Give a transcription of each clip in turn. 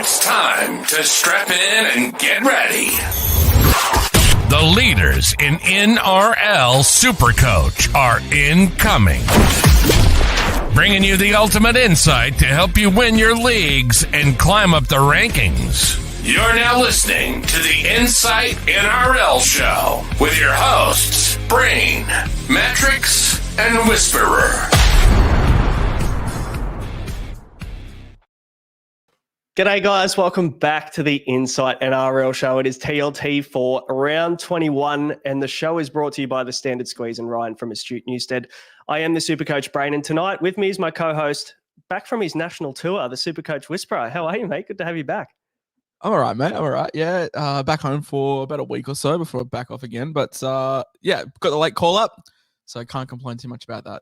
It's time to strap in and get ready. The leaders in NRL Supercoach are incoming. Bringing you the ultimate insight to help you win your leagues and climb up the rankings. You're now listening to the Insight NRL Show with your hosts, Brain, Matrix, and Whisperer. G'day guys, welcome back to the Insight NRL Show. It is TLT for round 21 and the show is brought to you by the Standard Squeeze and Ryan from Astute Newstead. I am the Supercoach Brain and tonight with me is my co-host back from his national tour, the Supercoach Whisperer. How are you, mate? Good to have you back. I'm all right, mate. I'm all right. Yeah, back home for about a week or so before I back off again. But yeah, got the late call up, so I can't complain too much about that.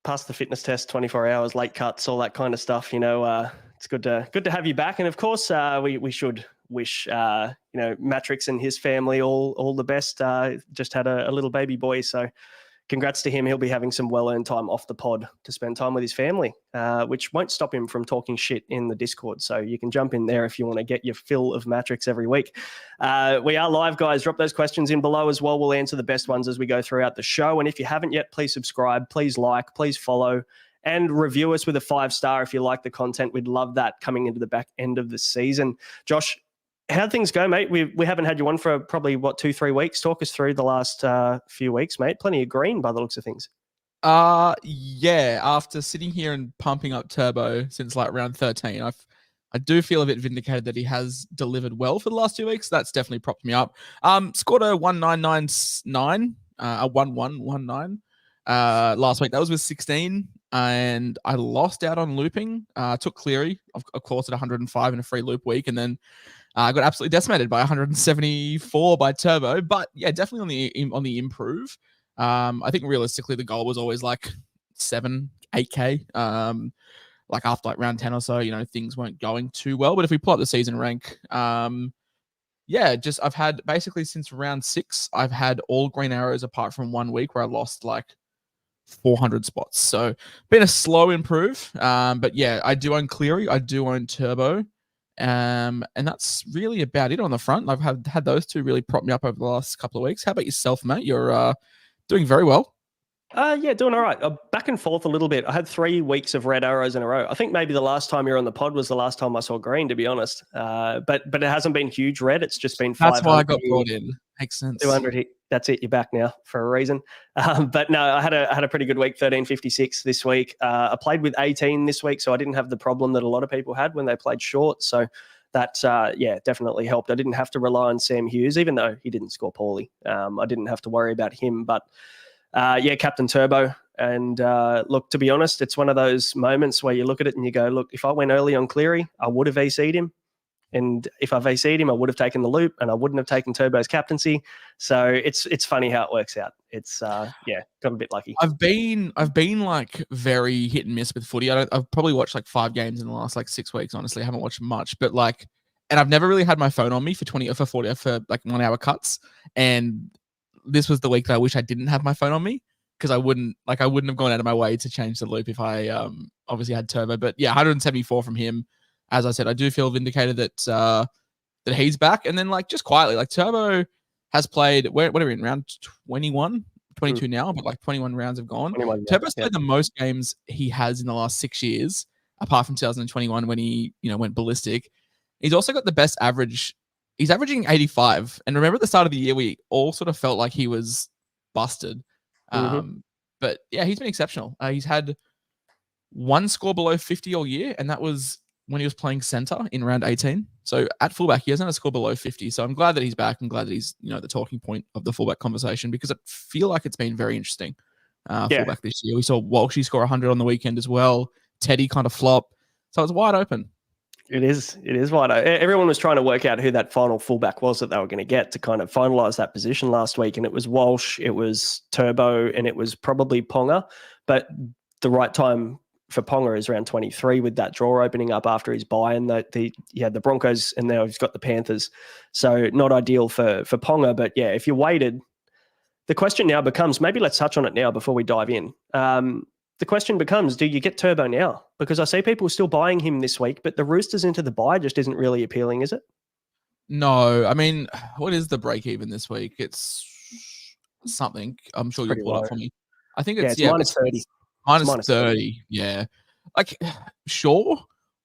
Passed the fitness test, 24 hours, late cuts, all that kind of stuff, you know. It's good to have you back, and of course, we should wish Matrix and his family all the best. Just had a little baby boy, so congrats to him. He'll be having some well-earned time off the pod to spend time with his family, which won't stop him from talking shit in the Discord. So you can jump in there if you want to get your fill of Matrix every week. We are live, guys. Drop those questions in below as well. We'll answer the best ones as we go throughout the show. And if you haven't yet, please subscribe, please like, please follow, and review us with a 5-star if you like the content. We'd love that coming into the back end of the season. Josh, how'd things go, mate? We haven't had you on for probably, 2-3 weeks? Talk us through the last few weeks, mate. Plenty of green by the looks of things. Yeah, after sitting here and pumping up Turbo since like round 13, I do feel a bit vindicated that he has delivered well for the last 2 weeks. That's definitely propped me up. Scored a 1999, a 1119 last week. That was with 16. And I lost out on looping. Took Cleary, of course, at 105 in a free loop week, and then I got absolutely decimated by 174 by Turbo. But yeah, definitely on the improve. I think realistically the goal was always like 8K. Like after like round 10 or so, things weren't going too well. But if we pull up the season rank, yeah, I've had basically since round 6, I've had all green arrows apart from 1 week where I lost like 400 spots. So been a slow improve. But yeah, I do own Cleary. I do own Turbo. And that's really about it on the front. I've had those two really prop me up over the last couple of weeks. How about yourself, mate? You're doing very well. Yeah, doing all right. Back and forth a little bit. I had 3 weeks of red arrows in a row. I think maybe the last time you were on the pod was the last time I saw green, to be honest. But it hasn't been huge red. It's just been 500. That's why I got brought in. Makes sense. 200 hit. That's it. You're back now for a reason. But no, I had a pretty good week. 1356 this week. I played with 18 this week, so I didn't have the problem that a lot of people had when they played short. So that definitely helped. I didn't have to rely on Sam Hughes, even though he didn't score poorly. I didn't have to worry about him. But Captain Turbo. And look, to be honest, it's one of those moments where you look at it and you go, look, if I went early on Cleary, I would have VC'd him. And if I VC'd him, I would have taken the loop and I wouldn't have taken Turbo's captaincy. So it's funny how it works out. It's got a bit lucky. I've been like very hit and miss with footy. I've probably watched like 5 games in the last like 6 weeks. Honestly, I haven't watched much, but and I've never really had my phone on me for 40 for like 1 hour cuts. And this was the week that I wish I didn't have my phone on me because I wouldn't have gone out of my way to change the loop if I obviously had Turbo. But yeah, 174 from him. As I said, I do feel vindicated that he's back. And then just quietly, Turbo has played, what are we in, round 21, 22 now, but 21 rounds have gone. Turbo's played the most games he has in the last 6 years, apart from 2021 when he went ballistic. He's also got the best average. He's averaging 85. And remember at the start of the year, we all sort of felt like he was busted. But yeah, he's been exceptional. He's had 1 score below 50 all year, and that was when he was playing center in round 18. So at fullback, he hasn't had a score below 50. So I'm glad that he's back. I'm glad that he's, the talking point of the fullback conversation because I feel like it's been very interesting. Fullback this year. We saw Walshy score 100 on the weekend as well. Teddy kind of flop. So it's wide open. It is wide open. Everyone was trying to work out who that final fullback was that they were going to get to kind of finalize that position last week. And it was Walsh, it was Turbo, and it was probably Ponga. But the right time for Ponga is round 23 with that draw opening up after his bye, and the Broncos, and now he's got the Panthers. So not ideal for Ponga, but yeah, if you waited, the question now becomes, maybe let's touch on it now before we dive in. The question becomes, do you get Turbo now? Because I see people still buying him this week, but the Roosters into the buy just isn't really appealing, is it? No, I mean, what is the break even this week? It's something. I'm sure you'll Pretty pull it low. up for me. I think Yeah, it's it's minus 30. it's minus minus 30. 30. Yeah. Like, sure.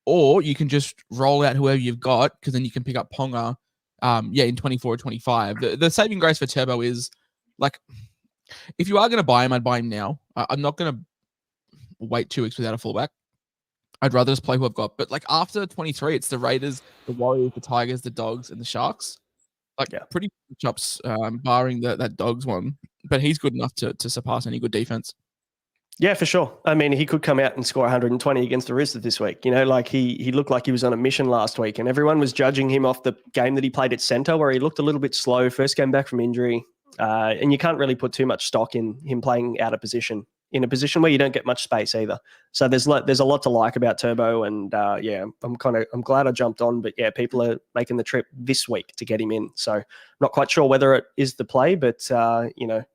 Or you can just roll out whoever you've got, because then you can pick up Ponga in 24 or 25. The saving grace for Turbo is, like, if you are going to buy him, I'd buy him now. I'm not going to wait 2 weeks without a fullback. I'd rather just play who I've got. But like after 23, it's the Raiders, the Warriors, the Tigers, the Dogs, and the Sharks. Like pretty chops, barring that Dogs one. But he's good enough to surpass any good defense. Yeah, for sure. I mean, he could come out and score 120 against the Roosters this week. You know, like he looked like he was on a mission last week, and everyone was judging him off the game that he played at centre, where he looked a little bit slow, first game back from injury. And you can't really put too much stock in him playing out of position, in a position where you don't get much space either. So there's a lot to like about Turbo, and I'm glad I jumped on. But yeah, people are making the trip this week to get him in. So not quite sure whether it is the play, but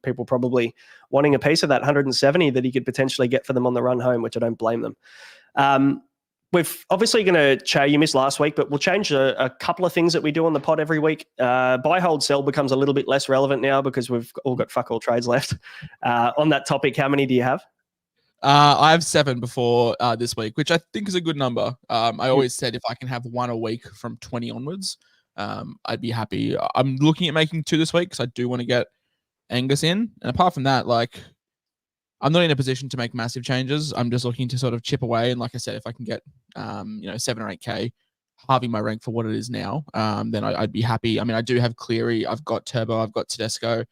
people probably wanting a piece of that 170 that he could potentially get for them on the run home, which I don't blame them. We're obviously going to change. You missed last week, but we'll change a couple of things that we do on the pod every week. Buy, hold, sell becomes a little bit less relevant now because we've all got fuck all trades left. On that topic, how many do you have? I have 7 before this week, which I think is a good number. I always said if I can have 1 a week from 20 onwards, I'd be happy. I'm looking at making 2 this week because I do want to get Angus in. And apart from that, like, I'm not in a position to make massive changes. I'm just looking to sort of chip away. And like I said, if I can get, 7 or 8K, halving my rank for what it is now, then I'd be happy. I mean, I do have Cleary. I've got Turbo. I've got Tedesco.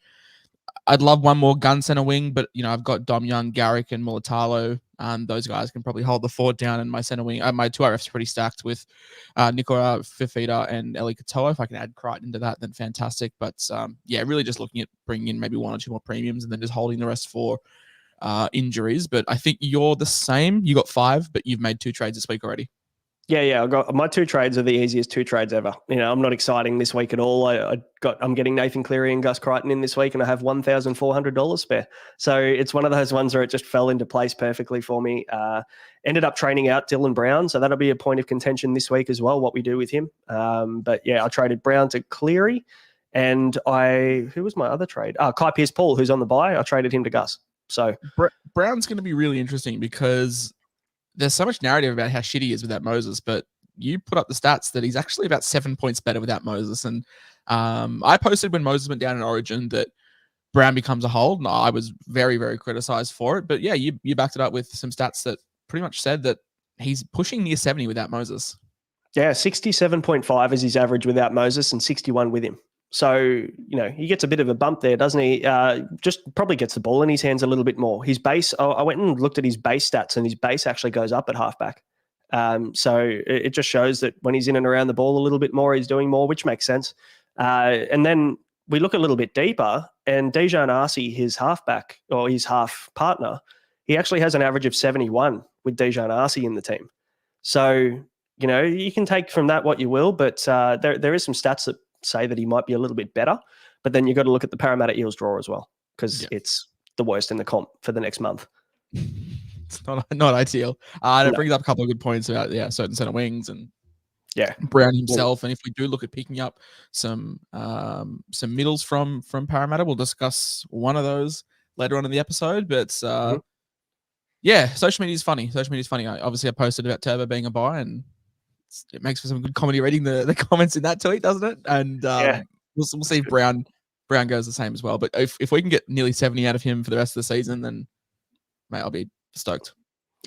I'd love one more gun center wing, but, I've got Dom Young, Garrick, and Mulatalo. Those guys can probably hold the fort down. And my center wing, my 2 RFs pretty stacked with Nicola Fifita and Eli Katoa. If I can add Crichton into that, then fantastic. But really just looking at bringing in maybe 1 or 2 more premiums and then just holding the rest for injuries. But I think you're the same. You got 5, but you've made 2 trades this week already. Yeah. I got my 2 trades are the easiest 2 trades ever. I'm not exciting this week at all. I'm getting Nathan Cleary and Gus Crichton in this week, and I have $1,400 spare. So it's one of those ones where it just fell into place perfectly for me. Ended up training out Dylan Brown, so that'll be a point of contention this week as well, what we do with him. But yeah, I traded Brown to Cleary, and who was my other trade? Kai Pearce-Paul, who's on the buy. I traded him to Gus. So Brown's going to be really interesting because there's so much narrative about how shitty he is without Moses, but you put up the stats that he's actually about 7 points better without Moses. And I posted when Moses went down in Origin that Brown becomes a hold. And I was very, very criticized for it. But yeah, you backed it up with some stats that pretty much said that he's pushing near 70 without Moses. Yeah, 67.5 is his average without Moses and 61 with him. So, he gets a bit of a bump there, doesn't he? Just probably gets the ball in his hands a little bit more. His base, I went and looked at his base stats, and his base actually goes up at halfback. So it just shows that when he's in and around the ball a little bit more, he's doing more, which makes sense. And then we look a little bit deeper, and Dejan Arce, his halfback or his half partner, he actually has an average of 71 with Dejan Arce in the team. So, you can take from that what you will, but there is some stats that say that he might be a little bit better, but then you've got to look at the Parramatta Eels draw as well, because it's the worst in the comp for the next month. It's not ideal. It brings up a couple of good points about certain center wings and Brown himself. And if we do look at picking up some middles from Parramatta, we'll discuss one of those later on in the episode. But social media is funny. Obviously, I posted about Turbo being a buy, and it makes for some good comedy reading the comments in that tweet, doesn't it? And we'll see if Brown goes the same as well. But if we can get nearly 70 out of him for the rest of the season, then mate, I'll be stoked.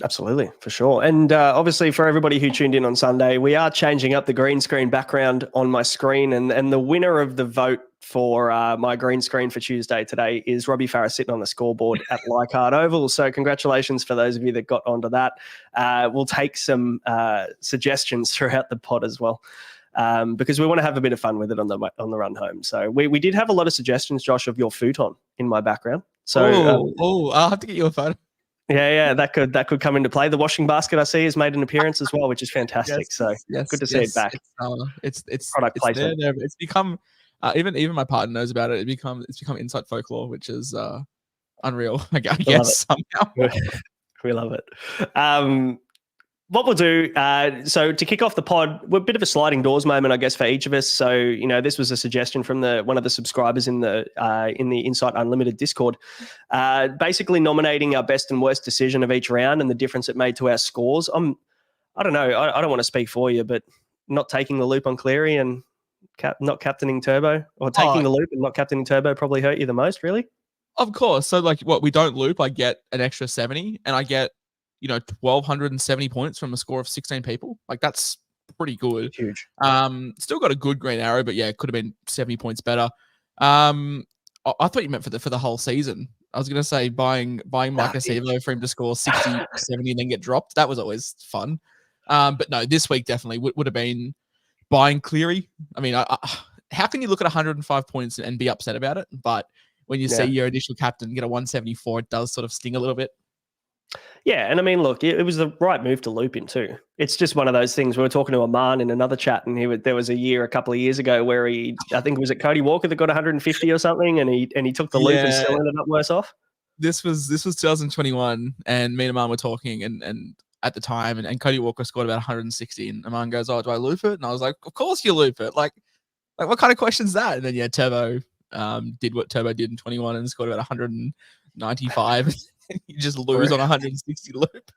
Absolutely, for sure. And obviously for everybody who tuned in on Sunday, we are changing up the green screen background on my screen. And the winner of the vote for my green screen for Tuesday today is Robbie Farah sitting on the scoreboard at Leichhardt Oval. So congratulations for those of you that got onto that. We'll take some suggestions throughout the pod as well. Because we want to have a bit of fun with it on the run home. So we did have a lot of suggestions, Josh, of your futon in my background. So I'll have to get you a photo. Yeah, that could come into play. The washing basket I see has made an appearance as well, which is fantastic. Good to see it back. It's product placement. It's become even my partner knows about it. It's become inside folklore, which is unreal. I guess somehow we love it. What we'll do, so to kick off the pod, we're a bit of a sliding doors moment, I guess, for each of us. So, this was a suggestion from one of the subscribers in the Insight Unlimited Discord, basically nominating our best and worst decision of each round and the difference it made to our scores. I don't know, I don't want to speak for you, but not taking the loop on Cleary and not captaining Turbo, or taking the loop and not captaining Turbo probably hurt you the most, really? Of course. So, we don't loop, I get an extra 70, and I get 1,270 points from a score of 16 people. That's pretty good. Huge. Still got a good green arrow, but yeah, it could have been 70 points better. I thought you meant for the whole season. I was going to say buying Mike Acevo for him to score 60, 70 and then get dropped. That was always fun. But no, this week definitely would have been buying Cleary. I mean, how can you look at 105 points and be upset about it? But when you see your initial captain get a 174, it does sort of sting a little bit. Yeah, and I mean, look, it was the right move to loop him too. It's just one of those things. We were talking to Aman in another chat, and there was a couple of years ago where I think it was Cody Walker that got 150 or something, and he took the loop and still ended up worse off. This was 2021, and me and Aman were talking, and at the time, and Cody Walker scored about 160, and Aman goes, "Oh, do I loop it?" And I was like, "Of course you loop it. Like what kind of question's that?" And then Turbo did what Turbo did in 21 and scored about 195. You just lose on 160 loop.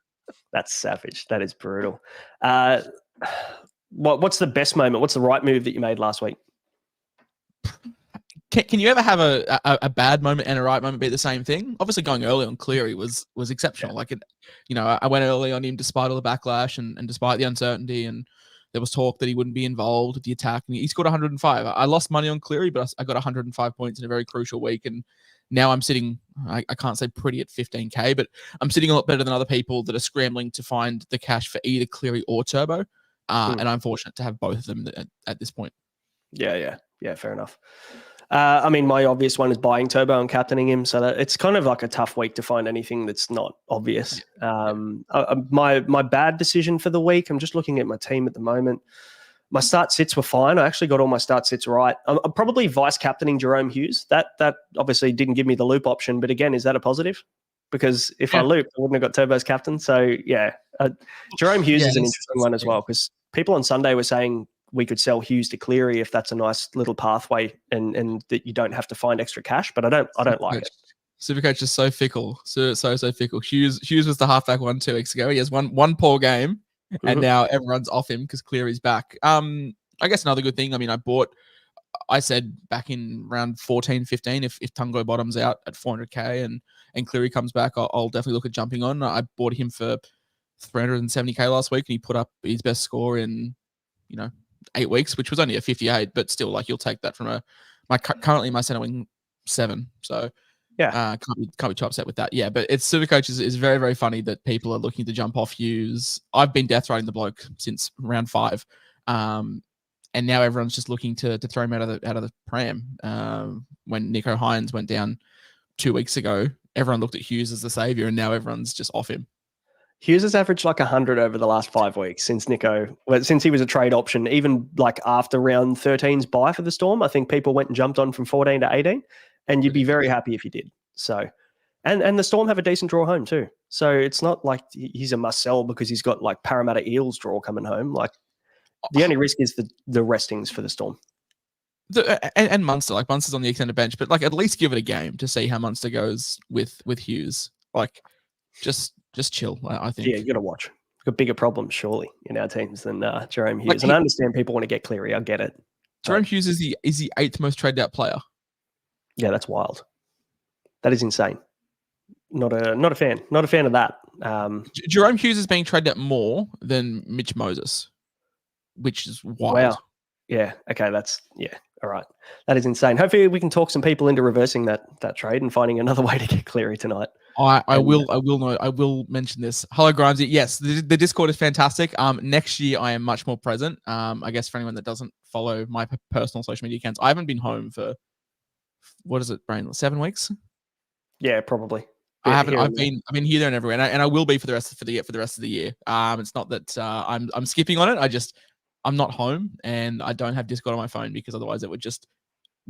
That's savage. That is brutal. What's the best moment? What's the right move that you made last week? Can you ever have a bad moment and a right moment be the same thing? Obviously, going early on Cleary was exceptional. Yeah. I went early on him despite all the backlash and despite the uncertainty, and there was talk that he wouldn't be involved with the attack, and he scored 105. I lost money on Cleary, but I got 105 points in a very crucial week, and now I'm sitting, I can't say pretty at 15K, but I'm sitting a lot better than other people that are scrambling to find the cash for either Cleary or Turbo. And I'm fortunate to have both of them at this point. Yeah, fair enough. I mean, my obvious one is buying Turbo and captaining him. So that it's kind of like a tough week to find anything that's not obvious. My bad decision for the week, I'm just looking at my team at the moment. My start sits were fine. I actually got all my start sits right. I'm probably vice captaining Jerome Hughes. That obviously didn't give me the loop option, but again, is that a positive? Because if I looped, I wouldn't have got Turbo's captain. So yeah, Jerome Hughes is an interesting one as well, because people on Sunday were saying we could sell Hughes to Cleary if that's a nice little pathway and that you don't have to find extra cash. But I don't like it. Supercoach is so fickle, so fickle. Hughes was the halfback 2 weeks ago. He has one poor game. And now everyone's off him because Cleary's back. I guess another good thing, I mean, I said back in round 14, 15, if Tungo bottoms out at 400K and Cleary comes back, I'll definitely look at jumping on. I bought him for 370K last week, and he put up his best score in, 8 weeks, which was only a 58, but still, you'll take that from currently my center wing 7. So yeah, can't be too upset with that. Yeah, but it's Supercoach is very, very funny that people are looking to jump off Hughes. I've been death riding the bloke since round 5, and now everyone's just looking to throw him out of the pram. When Nico Hines went down 2 weeks ago, everyone looked at Hughes as the savior, and now everyone's just off him. Hughes has averaged 100 over the last 5 weeks since he was a trade option, even after round 13's buy for the Storm. I think people went and jumped on from 14 to 18. And you'd be very happy if you did. So, and the Storm have a decent draw home too. So it's not like he's a must sell because he's got Parramatta Eels draw coming home. The only risk is the restings for the Storm. And Munster, Munster's on the extended bench, but at least give it a game to see how Munster goes with Hughes. Just chill. I think. Yeah, you got to watch. We've got bigger problems surely in our teams than Jerome Hughes. And I understand people want to get Cleary. I get it. Jerome Hughes is the 8th most traded out player. Yeah, that's wild. That is insane. Not a fan. Not a fan of that. Jerome Hughes is being traded out more than Mitch Moses, which is wild. Wow. Yeah. Okay. All right. That is insane. Hopefully we can talk some people into reversing that trade and finding another way to get Cleary tonight. I will mention this. Hello, Grimesy. Yes, the Discord is fantastic. Next year I am much more present. I guess for anyone that doesn't follow my personal social media accounts, I haven't been home for, what is it, Brain? 7 weeks? Yeah, probably. I've been here, there, and everywhere, and I will be for the rest of the year. It's not that I'm skipping on it. I'm not home, and I don't have Discord on my phone because otherwise it would just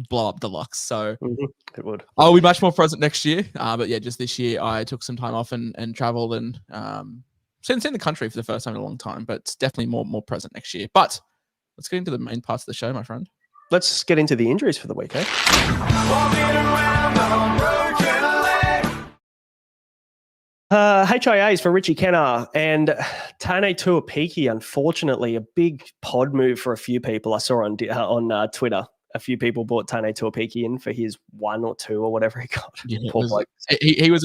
blow up deluxe. So it would. I'll be much more present next year. But yeah, just this year I took some time off and traveled and seen the country for the first time in a long time, but it's definitely more present next year. But let's get into the main parts of the show, my friend. Let's get into the injuries for the week, eh? HIAs for Richie Kennar and Tane Tuapiki, unfortunately, a big pod move for a few people. I saw on Twitter, a few people bought Tane Tuapiki in for his 1 or 2 or whatever he got. Yeah, he was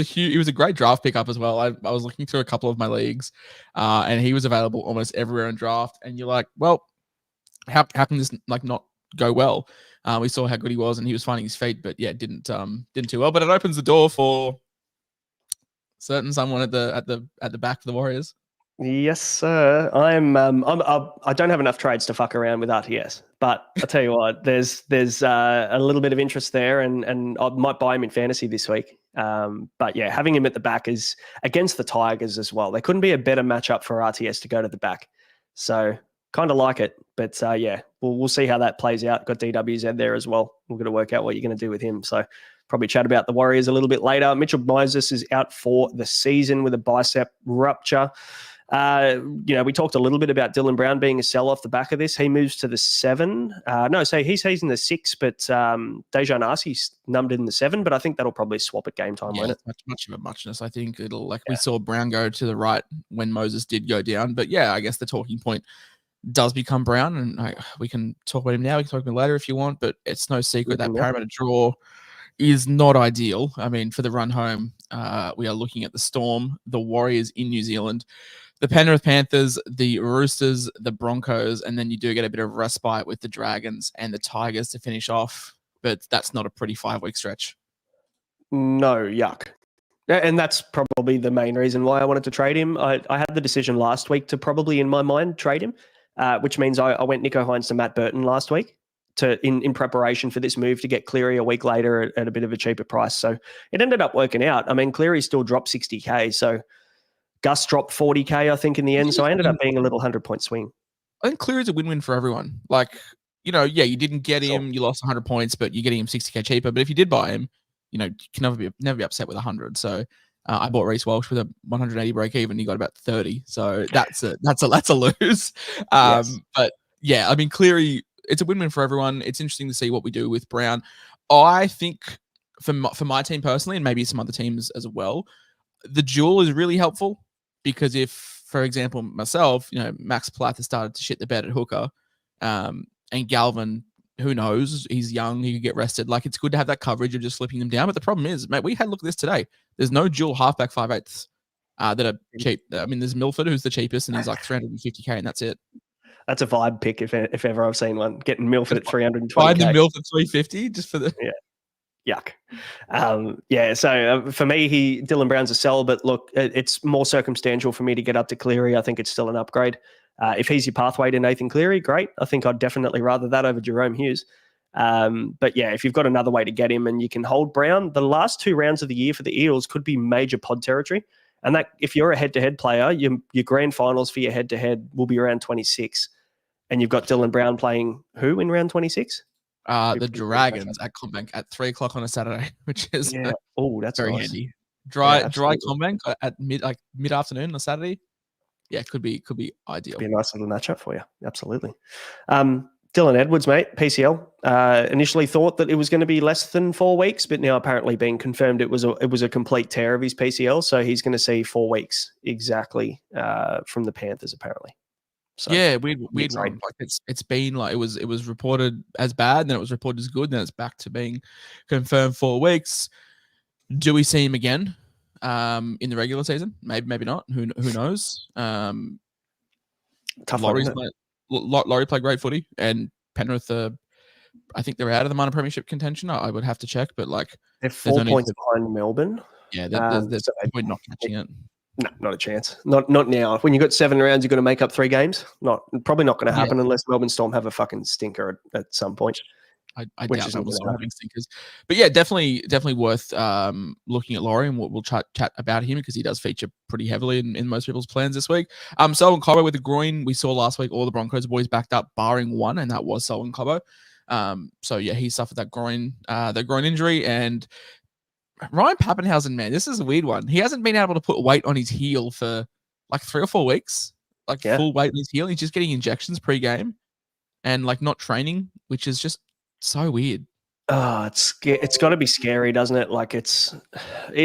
a great draft pickup as well. I was looking through a couple of my leagues, and he was available almost everywhere in draft. And you're like, well, how can this like not go well? We saw how good he was, and he was finding his feet, but yeah, didn't too well. But it opens the door for certain someone at the back for the Warriors. Yes, sir. I don't have enough trades to fuck around with RTS, but I'll tell you what, there's a little bit of interest there, and I might buy him in fantasy this week. But yeah, having him at the back is against the Tigers as well. There couldn't be a better matchup for RTS to go to the back. So kind of like it, but yeah, we'll see how that plays out. Got DWZ there as well. We're going to work out what you're going to do with him. So probably chat about the Warriors a little bit later. Mitchell Moses is out for the season with a bicep rupture. We talked a little bit about Dylan Brown being a sell off the back of this. He moves to the 7. He's in the 6, but Dejan Arcee's numbed in the 7, but I think that'll probably swap at game time, won't it? Much of a muchness. I think it'll we saw Brown go to the right when Moses did go down. But yeah, I guess the talking point does become Brown, and we can talk about him now. We can talk about him later if you want, but it's no secret that Parramatta draw is not ideal. I mean, for the run home, we are looking at the Storm, the Warriors in New Zealand, the Penrith Panthers, the Roosters, the Broncos, and then you do get a bit of respite with the Dragons and the Tigers to finish off. But that's not a pretty 5-week stretch. No, yuck. And that's probably the main reason why I wanted to trade him. I had the decision last week to probably, in my mind, trade him, which means I went Nico Hines to Matt Burton last week in preparation for this move to get Cleary a week later at a bit of a cheaper price. So it ended up working out. I mean, Cleary still dropped 60K. So Gus dropped 40K, I think, in the end. So I ended up being a little 100-point swing. I think Cleary's a win-win for everyone. Like, you didn't get him, you lost 100 points, but you're getting him 60K cheaper. But if you did buy him, you can never be upset with 100. So I bought Reece Walsh with a 180 break even. He got about 30. So that's a lose. Yes. But yeah, I mean, Cleary, it's a win-win for everyone. It's interesting to see what we do with Brown. I think for my team personally, and maybe some other teams as well, the duel is really helpful because if, for example, myself, Max Plath has started to shit the bed at hooker, and Galvin, who knows, he's young, he could get rested. Like, it's good to have that coverage of just slipping them down. But the problem is, mate, we had a look at this today. There's no dual halfback 5/8 that are cheap. I mean, there's Milford, who's the cheapest, and he's like 350K, and that's it. That's a vibe pick if ever I've seen one. Getting Milford at 320K. Finding Milford 350 just for the... Yeah. Yuck. So for me, Dylan Brown's a sell, but look, it's more circumstantial for me to get up to Cleary. I think it's still an upgrade. If he's your pathway to Nathan Cleary, great. I think I'd definitely rather that over Jerome Hughes. But yeah, if you've got another way to get him and you can hold Brown, the last 2 rounds of the year for the Eels could be major pod territory. And that if you're a head-to-head player, your grand finals for your head-to-head will be around 26. And you've got Dylan Brown playing who in round 26? The Dragons at CommBank at 3:00 on a Saturday, which is that's very nice. Handy. Dry CommBank at mid afternoon on a Saturday. Yeah, could be ideal. Be a nice little matchup for you. Absolutely. Dylan Edwards, mate, PCL. Initially thought that it was going to be less than 4 weeks, but now apparently being confirmed it was a complete tear of his PCL. So he's going to see 4 weeks exactly from the Panthers apparently. So, yeah, weird one. Like it's been like it was reported as bad, then it was reported as good, then it's back to being confirmed 4 weeks. Do we see him again in the regular season? Maybe not. Who knows? Tough Laurie played great footy, and Penrith, I think they're out of the minor premiership contention. I would have to check, but like they're 4 points behind Melbourne. Yeah, we're not catching it. No, not a chance. Not now. When you've got 7 rounds, you've got to make up 3 games. Probably not going to happen unless Melbourne Storm have a fucking stinker at some point. I doubt that was having stinkers. But yeah, definitely worth looking at Laurie, and we'll chat about him because he does feature pretty heavily in most people's plans this week. Selwyn Cobbo with a groin. We saw last week all the Broncos boys backed up, barring one, and that was Selwyn Cobbo. So yeah, he suffered that groin injury. And Ryan Pappenhausen, man, this is a weird one. He hasn't been able to put weight on his heel for like 3 or 4 weeks, like Yeah. full weight in his heel. He's just getting injections pre-game and like not training, which is just so weird. Oh, it's got to be scary, doesn't it? Like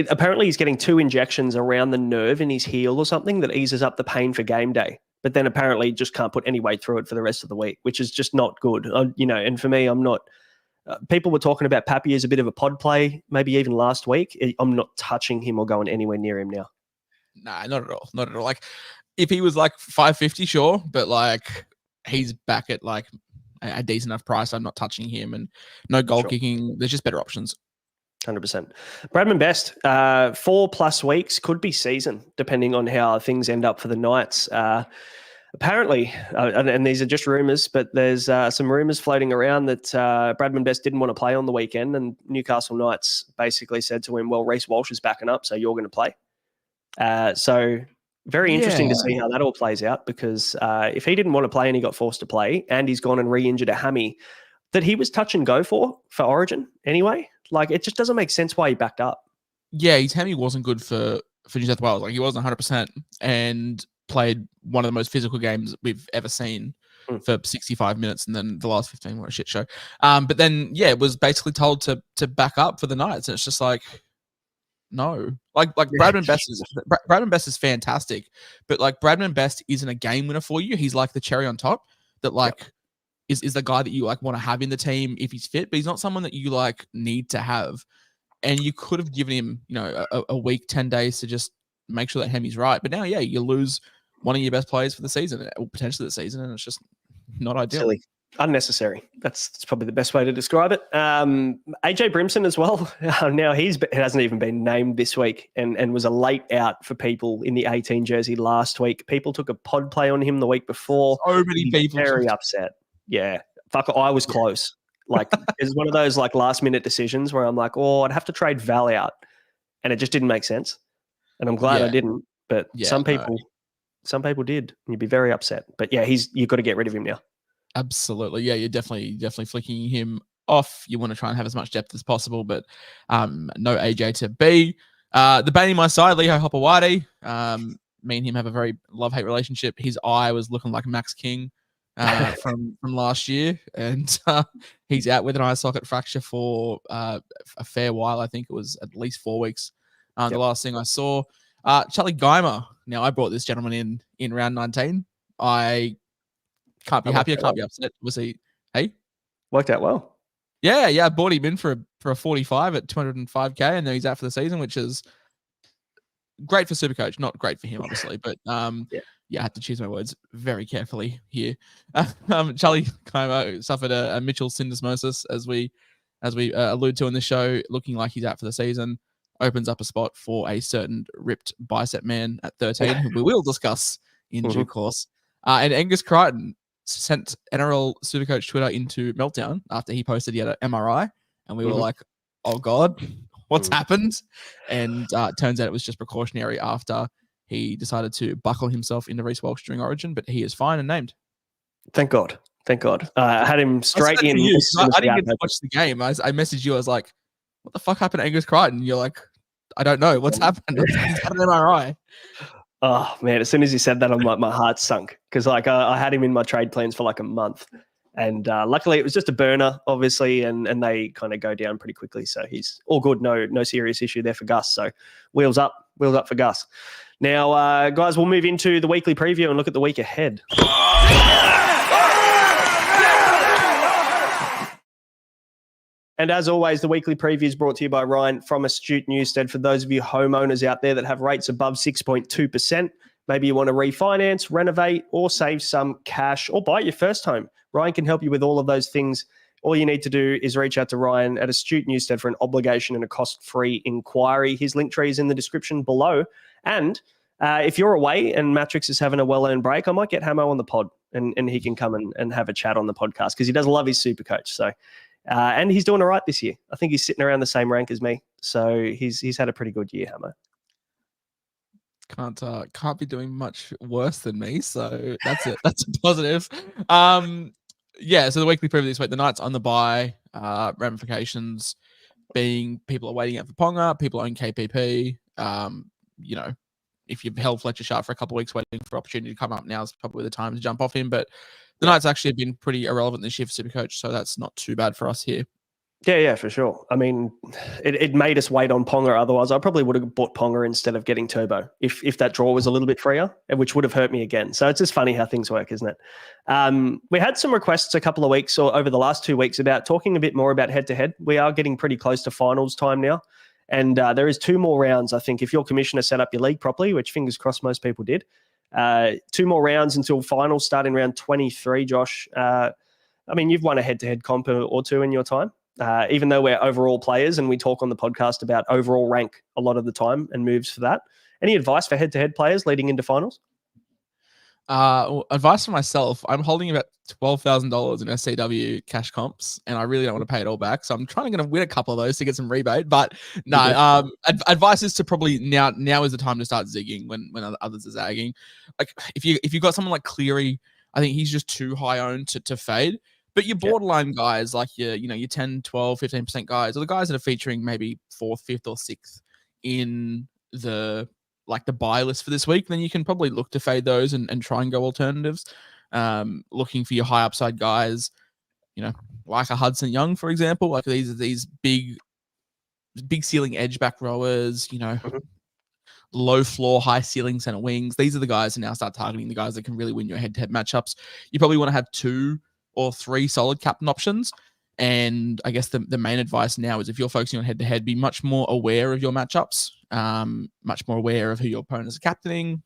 apparently he's getting 2 injections around the nerve in his heel or something that eases up the pain for game day. But then apparently just can't put any weight through it for the rest of the week, which is just not good. And for me, I'm not. People were talking about Pappy as a bit of a pod play, maybe even last week. I'm not touching him or going anywhere near him now. Nah, not at all. Not at all. Like if he was like 550, sure, but like he's back at like a decent enough price. I'm not touching him, and no goal kicking. There's just better options. 100%. Bradman Best, 4+ weeks, could be season, depending on how things end up for the Knights. Apparently, and these are just rumours, but there's some rumours floating around that Bradman Best didn't want to play on the weekend, and Newcastle Knights basically said to him, well, Reece Walsh is backing up, so you're going to play. So very interesting to see how that all plays out, because if he didn't want to play and he got forced to play, and he's gone and re-injured a hammy that he was touch and go for Origin anyway, like it just doesn't make sense why he backed up. Yeah, his hammy wasn't good for New South Wales. Like he wasn't 100% and played one of the most physical games we've ever seen for 65 minutes, and then the last 15 were a shit show. But then was basically told to back up for the Knights, and it's just like, no, like Bradman Best is fantastic, but like Bradman Best isn't a game winner for you. He's like the cherry on top that like is the guy that you like want to have in the team if he's fit, but he's not someone that you like need to have. And you could have given him, a week, 10 days to just make sure that Hemi's right. But now, you lose one of your best players for the season, or potentially the season, and it's just not ideal. Silly. Unnecessary. That's probably the best way to describe it. AJ Brimson as well. Now he hasn't even been named this week, and was a late out for people in the 18 jersey last week. People took a pod play on him the week before. So many people. Very upset. Yeah. Fuck, I was close. Like it's one of those like last minute decisions where I'm like, I'd have to trade Val out, and it just didn't make sense. And I'm glad I didn't. But some people did. And you'd be very upset. But you've got to get rid of him now. Absolutely. Yeah, you're definitely flicking him off. You want to try and have as much depth as possible, but no AJ to be. The bane in my side, Leo Hopewadi. Me and him have a very love-hate relationship. His eye was looking like Max King from last year, and he's out with an eye socket fracture for a fair while. I think it was at least 4 weeks. The last thing I saw. Charlie Geimer. Now, I brought this gentleman in round 19. I can't be happy. I can't be upset. Was he? Hey, worked out well. Yeah. I bought him in for a 45 at 205K, and then he's out for the season, which is great for Supercoach. Not great for him, obviously, but I had to choose my words very carefully here. Charlie Geimer suffered a Mitchell syndesmosis, as we allude to in the show, looking like he's out for the season. Opens up a spot for a certain ripped bicep man at 13, who we will discuss in due course. And Angus Crichton sent NRL Supercoach Twitter into meltdown after he posted he had an MRI, and we were like, oh God, what's happened? And turns out it was just precautionary after he decided to buckle himself into Reece Walsh during Origin, but he is fine and named. Thank God. I had him straight in. I didn't get to watch the game. I messaged you. I was like, what the fuck happened to Angus Crichton? You're like, I don't know. What's happened? He's had an MRI. Oh, man. As soon as you said that, I'm like, my heart sunk. Because like I had him in my trade plans for like a month. And luckily it was just a burner, obviously, and they kind of go down pretty quickly. So he's all good. No serious issue there for Gus. So wheels up for Gus. Now, guys, we'll move into the weekly preview and look at the week ahead. And as always, the weekly preview is brought to you by Ryan from Astute Newstead. For those of you homeowners out there that have rates above 6.2%, maybe you want to refinance, renovate, or save some cash, or buy your first home, Ryan can help you with all of those things. All you need to do is reach out to Ryan at Astute Newstead for an obligation and a cost-free inquiry. His link tree is in the description below. And if you're away and Matrix is having a well-earned break, I might get Hamo on the pod and he can come and have a chat on the podcast because he does love his Supercoach. So, and he's doing all right this year. I think he's sitting around the same rank as me. So he's had a pretty good year, Hamo. Can't be doing much worse than me. So that's it. That's a positive. So the weekly preview this week, the Knights on the bye, ramifications being people are waiting out for Ponga, people own KPP, if you've held Fletcher Sharp for a couple of weeks waiting for opportunity to come up, now's probably the time to jump off him. But the Knights actually have been pretty irrelevant this year for Supercoach, so that's not too bad for us here. Yeah, for sure. I mean, it made us wait on Ponga. Otherwise, I probably would have bought Ponga instead of getting Turbo if that draw was a little bit freer, which would have hurt me again. So it's just funny how things work, isn't it? We had some requests a couple of weeks or over the last 2 weeks about talking a bit more about head-to-head. We are getting pretty close to finals time now. And there is 2 more rounds, I think, if your commissioner set up your league properly, which fingers crossed most people did. 2 more rounds until finals start in round 23, Josh. I mean, you've won a head-to-head comp or 2 in your time. Even though we're overall players and we talk on the podcast about overall rank a lot of the time and moves for that. Any advice for head-to-head players leading into finals? Advice for myself, I'm holding about $12,000 in SCW cash comps, and I really don't want to pay it all back. So I'm trying to win a couple of those to get some rebate. But no, advice is to probably now is the time to start zigging when others are zagging. Like if you've got someone like Cleary, I think he's just too high owned to fade. But your borderline guys, like your 10, 12, 15% guys, or the guys that are featuring maybe 4th, 5th, or 6th in the buy list for this week, then you can probably look to fade those and try and go alternatives. Looking for your high upside guys, like a Hudson Young, for example. Like these big ceiling edge back rowers, low floor, high ceiling center wings. These are the guys who now start targeting the guys that can really win your head-to-head matchups. You probably want to have 2 or 3 solid captain options. And I guess the main advice now is if you're focusing on head-to-head, be much more aware of your matchups, much more aware of who your opponents are captaining,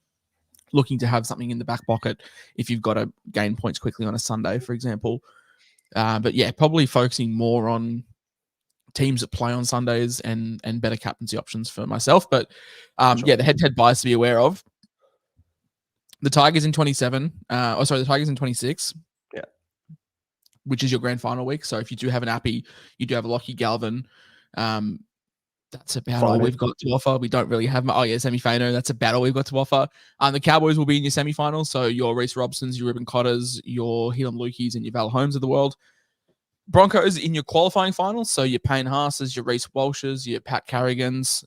looking to have something in the back pocket if you've got to gain points quickly on a Sunday, for example. But yeah, probably focusing more on teams that play on Sundays and better captaincy options for myself. But sure. Yeah, the head-to-head bias to be aware of. The Tigers in 27. The Tigers in 26. Which is your grand final week. So if you do have an Appy, you do have a Lockie Galvin. That's about all we've got to offer. We don't really have semi-final. That's about all we've got to offer. The Cowboys will be in your semi-finals. So your Reece Robsons, your Ruben Cotters, your Helam Lukis, and your Val Holmes of the world. Broncos in your qualifying finals. So your Payne Haas's, your Reece Walsh's, your Pat Carrigan's,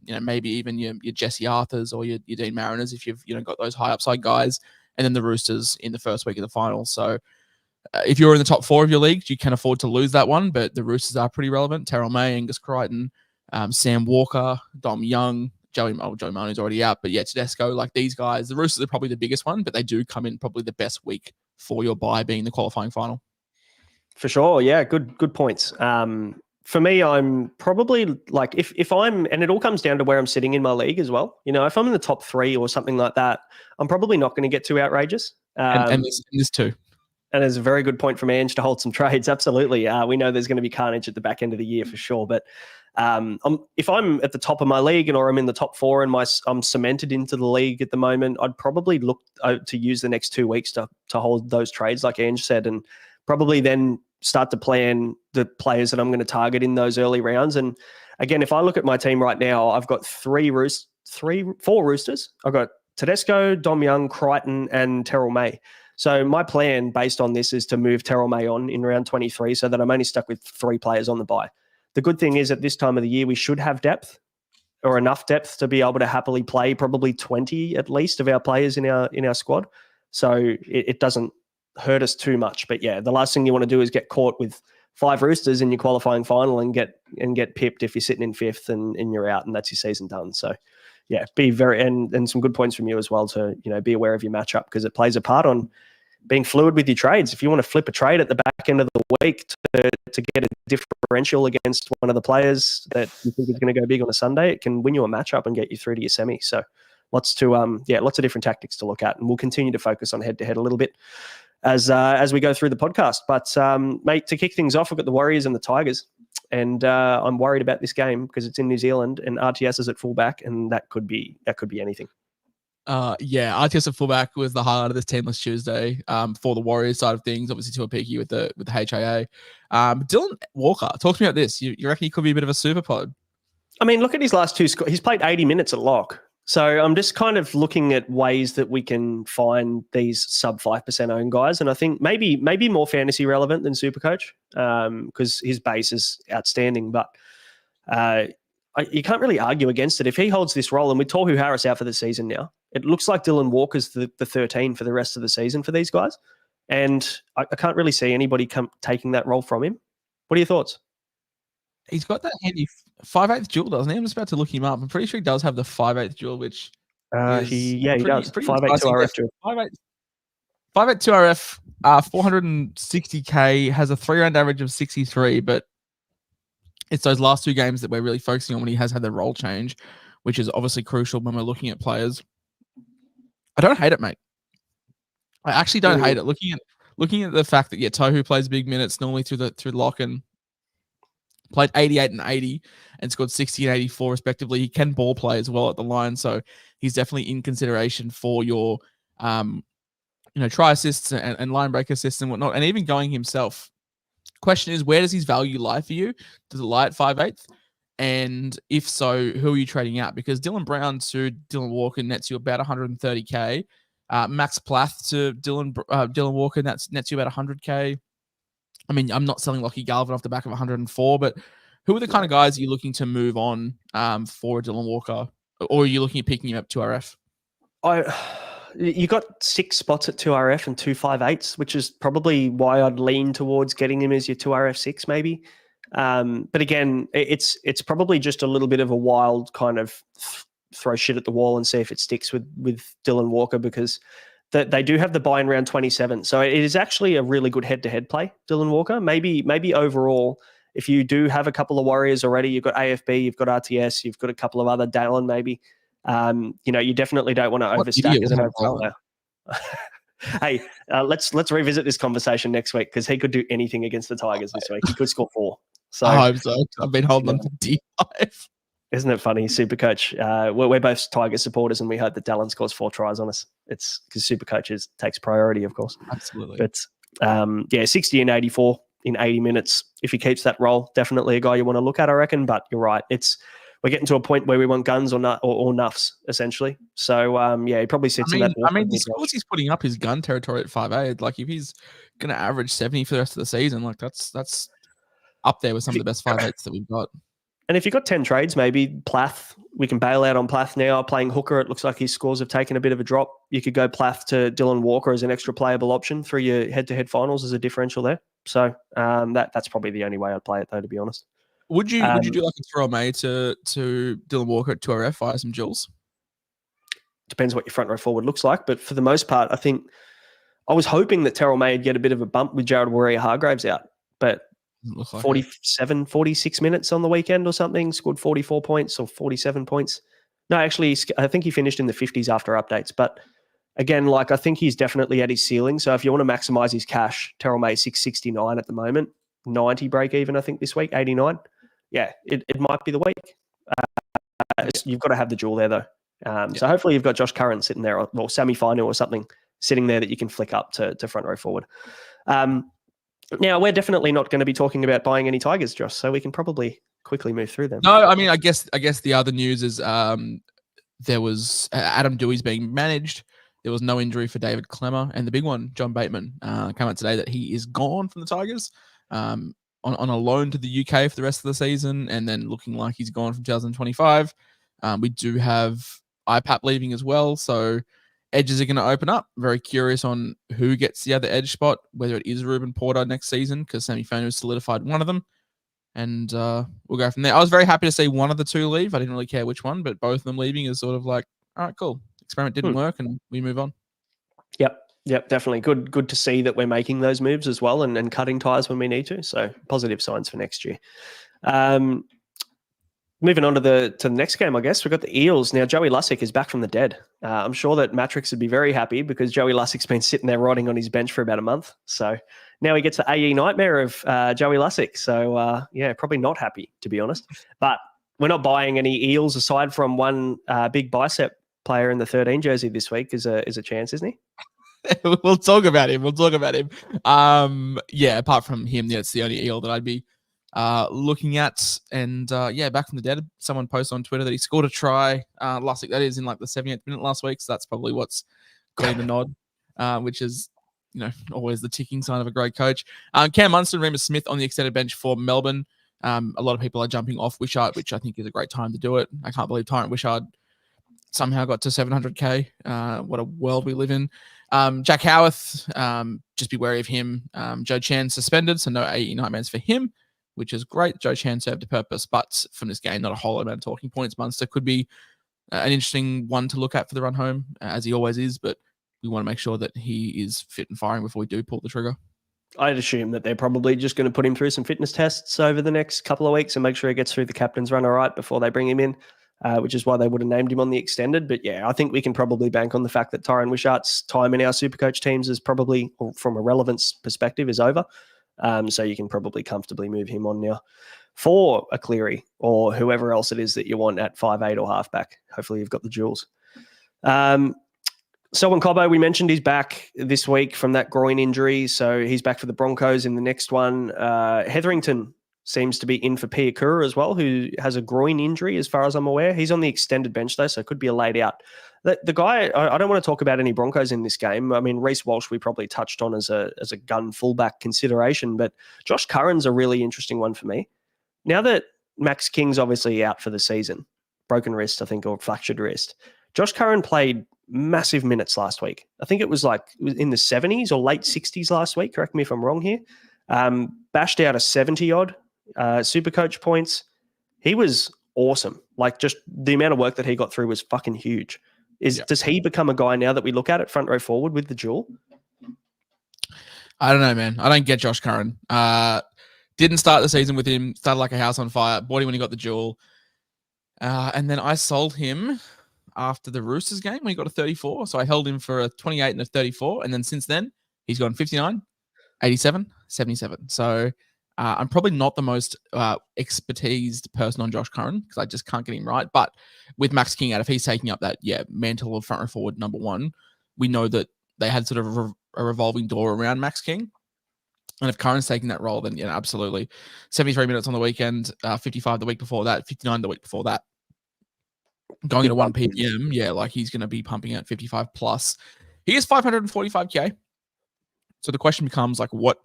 maybe even your Jesse Arthur's or your Dean Mariners if you've got those high upside guys. And then the Roosters in the first week of the finals. So if you're in the top 4 of your leagues, you can afford to lose that one, but the Roosters are pretty relevant. Terrell May, Angus Crichton, Sam Walker, Dom Young, Joey Manu's already out, but yeah, Tedesco, like these guys, the Roosters are probably the biggest one, but they do come in probably the best week for your bye being the qualifying final. For sure, yeah, good points. For me, I'm probably like if I'm, and it all comes down to where I'm sitting in my league as well. If I'm in the top 3 or something like that, I'm probably not going to get too outrageous. And this too. And there's a very good point from Ange to hold some trades. Absolutely. We know there's going to be carnage at the back end of the year for sure. But if I'm at the top of my league or I'm in the top 4 and I'm cemented into the league at the moment, I'd probably look to use the next 2 weeks to hold those trades, like Ange said, and probably then start to plan the players that I'm going to target in those early rounds. And again, if I look at my team right now, I've got 4 Roosters. I've got Tedesco, Dom Young, Crichton, and Terrell May. So my plan based on this is to move Terrell May on in round 23 so that I'm only stuck with 3 players on the bye. The good thing is at this time of the year, we should have depth or enough depth to be able to happily play probably 20 at least of our players in our squad. So it doesn't hurt us too much. But yeah, the last thing you want to do is get caught with 5 Roosters in your qualifying final and get pipped if you're sitting in 5th and you're out and that's your season done. So yeah, be very and some good points from you as well to be aware of your matchup because it plays a part on being fluid with your trades. If you want to flip a trade at the back end of the week to get a differential against one of the players that you think is going to go big on a Sunday, it can win you a matchup and get you through to your semi. So lots of different tactics to look at, and we'll continue to focus on head to head a little bit as we go through the podcast. But mate, to kick things off, we've got the Warriors and the Tigers. And I'm worried about this game because it's in New Zealand and RTS is at fullback, and that could be anything. RTS at fullback was the highlight of this Teamless Tuesday for the Warriors side of things. Obviously, Tuapiki with the HIA. Dylan Walker, talk to me about this. You reckon he could be a bit of a super pod? I mean, look at his last 2 scores. He's played 80 minutes at lock. So I'm just kind of looking at ways that we can find these sub 5% owned guys. And I think maybe more fantasy relevant than Supercoach because his base is outstanding. But you can't really argue against it. If he holds this role, and with Tohu Harris out for the season now, it looks like Dylan Walker's the 13 for the rest of the season for these guys. And I can't really see anybody taking that role from him. What are your thoughts? He's got that handy 5/8 dual, doesn't he? I'm just about to look him up. I'm pretty sure he does have the 5/8 dual, which he does. 5/8 2 RF dual. 5/8 2 RF, 460k, has a 3-round average of 63, but it's those last 2 games that we're really focusing on when he has had the role change, which is obviously crucial when we're looking at players. I don't hate it, mate. I actually don't hate it. Looking at the fact that Tohu plays big minutes normally through lock and played 88 and 80 and scored 60 and 84 respectively. He can ball play as well at the line, so he's definitely in consideration for your try assists and line break assists and whatnot, and even going himself. Question is, where does his value lie for you? Does it lie at 5/8? And if so, who are you trading out? Because Dylan Brown to Dylan Walker nets you about 130k. Max Plath to Dylan Walker nets you about 100k. I mean, I'm not selling Lockie Galvin off the back of 104, but who are the kind of guys you're looking to move on for Dylan Walker? Or are you looking at picking him up 2RF? You got 6 spots at 2RF and 2 5/8s, which is probably why I'd lean towards getting him as your 2RF6 maybe. But again, it's probably just a little bit of a wild kind of throw shit at the wall and see if it sticks with Dylan Walker, because they do have the buy in round 27. So it is actually a really good head-to-head play, Dylan Walker. Maybe overall, if you do have a couple of Warriors already, you've got AFB, you've got RTS, you've got a couple of other Dallin maybe. You definitely don't want to overstack as an overall player. Hey, let's revisit this conversation next week, because he could do anything against the Tigers this week. He could score 4. So I hope so. I've been holding on to D5. Isn't it funny? Supercoach. We're both Tigers supporters, and we hope that Dallin scores 4 tries on us. It's because Supercoach takes priority, of course. Absolutely. But 60 and 84 in 80 minutes. If he keeps that role, definitely a guy you want to look at, I reckon. But you're right. We're getting to a point where we want guns or nuffs, essentially. So, he probably sits in that. The scores he's putting up is gun territory at 5/8. Like, if he's going to average 70 for the rest of the season, like that's up there with some of the best 5/8s that we've got. And if you've got 10 trades, maybe Plath, we can bail out on Plath now. Playing hooker, it looks like his scores have taken a bit of a drop. You could go Plath to Dylan Walker as an extra playable option through your head-to-head finals as a differential there. So that's probably the only way I'd play it, though, to be honest. Would you do like a throw May to Dylan Walker at 2RF via some jewels? Depends what your front row forward looks like, but for the most part, I think I was hoping that Terrell May would get a bit of a bump with Jared Warrior-Hargraves out, but 47, 46 minutes on the weekend or something, scored 44 points or 47 points. No, actually, I think he finished in the 50s after updates. But again, I think he's definitely at his ceiling. So if you want to maximize his cash, Terrell May 669 at the moment, 90 break even, I think, this week, 89. Yeah, it might be the week. You've got to have the jewel there, though. So hopefully you've got Josh Curran sitting there, or Sammy Final or something sitting there that you can flick up to front row forward. Now, we're definitely not going to be talking about buying any Tigers, Josh, so we can probably quickly move through them. No, I mean, I guess the other news is there was Adam Dewey's being managed. There was no injury for David Clemmer. And the big one, John Bateman, came out today that he is gone from the Tigers on a loan to the UK for the rest of the season, and then looking like he's gone from 2025. We do have IPAP leaving as well, so edges are going to open up. Very curious on who gets the other edge spot, whether it is Ruben Porter next season, because Sammy Fano has solidified one of them. And we'll go from there. I was very happy to see one of the two leave. I didn't really care which one, but both of them leaving is sort of like, all right, cool. Experiment didn't work, and we move on. Yep, definitely. Good to see that we're making those moves as well and cutting ties when we need to. So positive signs for next year. Moving on to the next game, I guess, we've got the Eels. Now, Joey Lussick is back from the dead. I'm sure that Matrix would be very happy because Joey Lussick's been sitting there rotting on his bench for about a month. So now he gets the AE nightmare of Joey Lussick. So, probably not happy, to be honest. But we're not buying any Eels aside from one big bicep player in the 13 jersey this week is a chance, isn't he? We'll talk about him. Apart from him, it's the only Eel that I'd be looking at. And back from the dead, someone posted on Twitter that he scored a try last week. That is in like the 78th minute last week. So that's probably what's getting the nod, which is, always the ticking sign of a great coach. Cam Munster and Remus Smith on the extended bench for Melbourne. A lot of people are jumping off Wishart, which I think is a great time to do it. I can't believe Tyrant Wishart somehow got to 700k. What a world we live in. Jack Howarth, just be wary of him. Joe Chan suspended, so no 80 nightmares for him, which is great. Joe Chan served a purpose, but from this game, not a whole amount of talking points. Munster could be an interesting one to look at for the run home, as he always is, but we want to make sure that he is fit and firing before we do pull the trigger. I'd assume that they're probably just going to put him through some fitness tests over the next couple of weeks and make sure he gets through the captain's run all right before they bring him in, which is why they would have named him on the extended. But yeah, I think we can probably bank on the fact that Tyrone Wishart's time in our Supercoach teams is probably, from a relevance perspective, is over. So you can probably comfortably move him on now for a Cleary or whoever else it is that you want at 5'8" or halfback. Hopefully you've got the jewels. Selwyn Cobbo, we mentioned he's back this week from that groin injury, so he's back for the Broncos in the next one. Hetherington seems to be in for Piakura as well, who has a groin injury as far as I'm aware. He's on the extended bench though, so it could be a laid out. The guy, I don't want to talk about any Broncos in this game. I mean, Reece Walsh we probably touched on as a gun fullback consideration, but Josh Curran's a really interesting one for me. Now that Max King's obviously out for the season, broken wrist, I think, or fractured wrist, Josh Curran played massive minutes last week. I think it was in the 70s or late 60s last week. Correct me if I'm wrong here. Bashed out a 70-odd Supercoach points. He was awesome. Like, just the amount of work that he got through was fucking huge. Does he become a guy now that we look at it front row forward with the duel? I don't know, man. I don't get Josh Curran. Didn't start the season with him. Started like a house on fire. Bought him when he got the duel. And then I sold him after the Roosters game when he got a 34. So I held him for a 28 and a 34. And then since then, he's gone 59, 87, 77. So I'm probably not the most expertised person on Josh Curran because I just can't get him right. But with Max King out, if he's taking up that mantle of front row forward number one, we know that they had sort of a revolving door around Max King. And if Curran's taking that role, then absolutely. 73 minutes on the weekend, 55 the week before that, 59 the week before that. Going into 1 p.m., he's going to be pumping out 55 plus. He is 545k. So the question becomes, what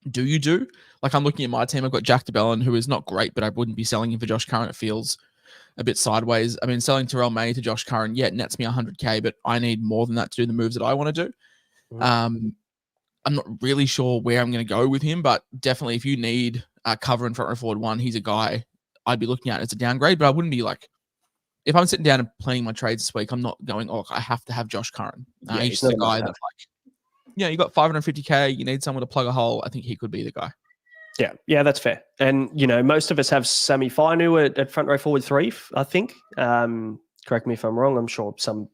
do you do? I'm looking at my team. I've got Jack DeBellin, who is not great, but I wouldn't be selling him for Josh Curran. It feels a bit sideways. I mean, selling Terrell May to Josh Curran, nets me 100k, but I need more than that to do the moves that I want to do. I'm not really sure where I'm going to go with him, but definitely if you need a cover in front row forward one, he's a guy I'd be looking at as a downgrade, but I wouldn't be if I'm sitting down and planning my trades this week, I'm not going, I have to have Josh Curran. He's the guy that you got 550k, you need someone to plug a hole. I think he could be the guy. Yeah, that's fair. And, most of us have Sammy Fainu at front row forward 3, I think. Correct me if I'm wrong. I'm sure some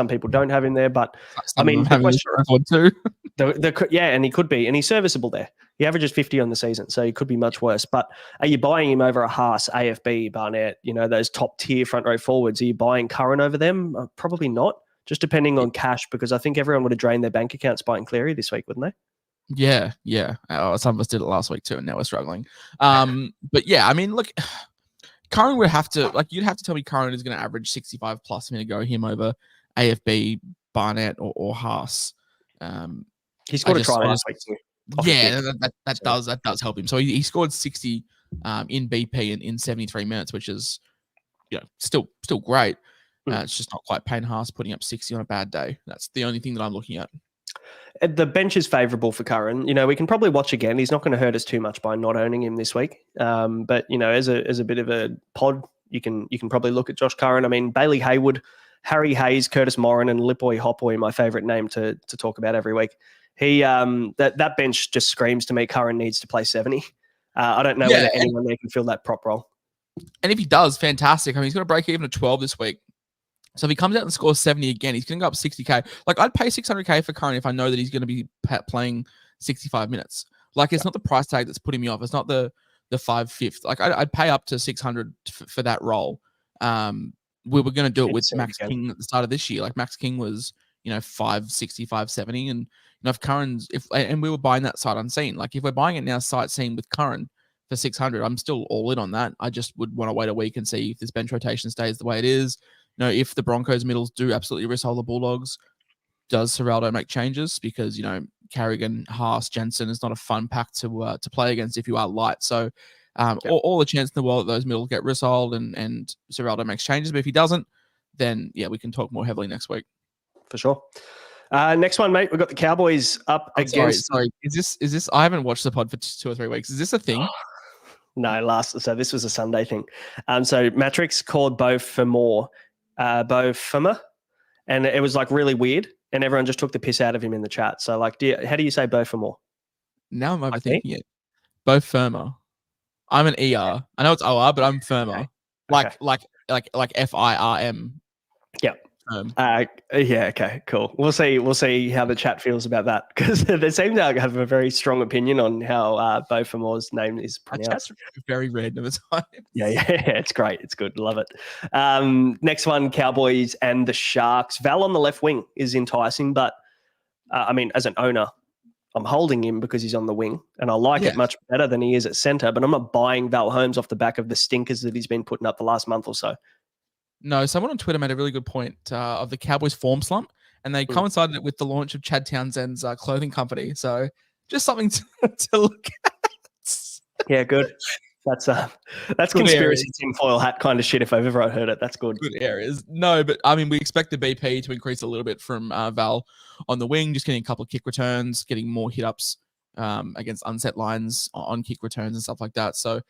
people don't have him there, but I mean, the question, too. And he could be, and he's serviceable there. He averages 50 on the season, so he could be much worse. But are you buying him over a Haas, AFB, Barnett, those top tier front row forwards? Are you buying Curran over them? Probably not, just depending on cash, because I think everyone would have drained their bank accounts buying Cleary this week, wouldn't they? Yeah. Some of us did it last week too, and now we're struggling. But yeah, I mean, look, Curran would have to, you'd have to tell me Curran is going to average 65 plus. I'm going to go him over AFB, Barnett, or Haas. He scored a try last week too. Yeah, that does help him. So he scored 60 in BP in 73 minutes, which is still great. It's just not quite Payne Haas putting up 60 on a bad day. That's the only thing that I'm looking at. The bench is favourable for Curran. We can probably watch again. He's not going to hurt us too much by not owning him this week. But as a bit of a pod, you can probably look at Josh Curran. I mean, Bailey Hayward, Harry Hayes, Curtis Morin, and Lipoi Hopoi, my favourite name to talk about every week. He that bench just screams to me Curran needs to play 70. I don't know whether anyone there can fill that prop role. And if he does, fantastic. I mean, he's going to break even at 12 this week. So if he comes out and scores 70 again, he's going to go up 60k. I'd pay 600k for Curran if I know that he's going to be playing 65 minutes. It's not the price tag that's putting me off. It's not the 5/5. I'd pay up to 600 for that role. We were going to do it with Max King at the start of this year. Max King was 560, 570, and if Curran's and we were buying that sight unseen. If we're buying it now sight seen with Curran for 600, I'm still all in on that. I just would want to wait a week and see if this bench rotation stays the way it is. If the Broncos middles do absolutely wrist-hold the Bulldogs, does Serraldo make changes? Because, Carrigan, Haas, Jensen is not a fun pack to play against if you are light. So All the chance in the world that those middle get resolved and Ciraldo makes changes. But if he doesn't, then yeah, we can talk more heavily next week. For sure. Next one, mate. We've got the Cowboys up against. Sorry. Is this? I haven't watched the pod for 2 or 3 weeks. Is this a thing? No, so this was a Sunday thing. So Matrix called Beau Fermor, and it was like really weird, and everyone just took the piss out of him in the chat. So like, how do you say Beau Fermor? Now I'm overthinking it. Beau Fermor. I'm an ER. I know it's OR, but I'm Fermor. Okay. Like FIRM. Yeah. Yeah. Okay. Cool. We'll see how the chat feels about that, because they seem to have a very strong opinion on how Beau Fermor's name is pronounced. Very random at times. Yeah. It's great. It's good. Love it. Next one, Cowboys and the Sharks. Val on the left wing is enticing, but I mean, as an owner, I'm holding him because he's on the wing, and I like it much better than he is at centre. But I'm not buying Val Holmes off the back of the stinkers that he's been putting up the last month or so. No, someone on Twitter made a really good point of the Cowboys form slump, and they coincided it with the launch of Chad Townsend's clothing company. So just something to look at. Yeah, good. That's conspiracy tinfoil hat kind of shit if I've ever heard it. That's good. Good areas. No, but I mean, we expect the BP to increase a little bit from Val on the wing, just getting a couple of kick returns, getting more hit-ups against unset lines on kick returns and stuff like that. So,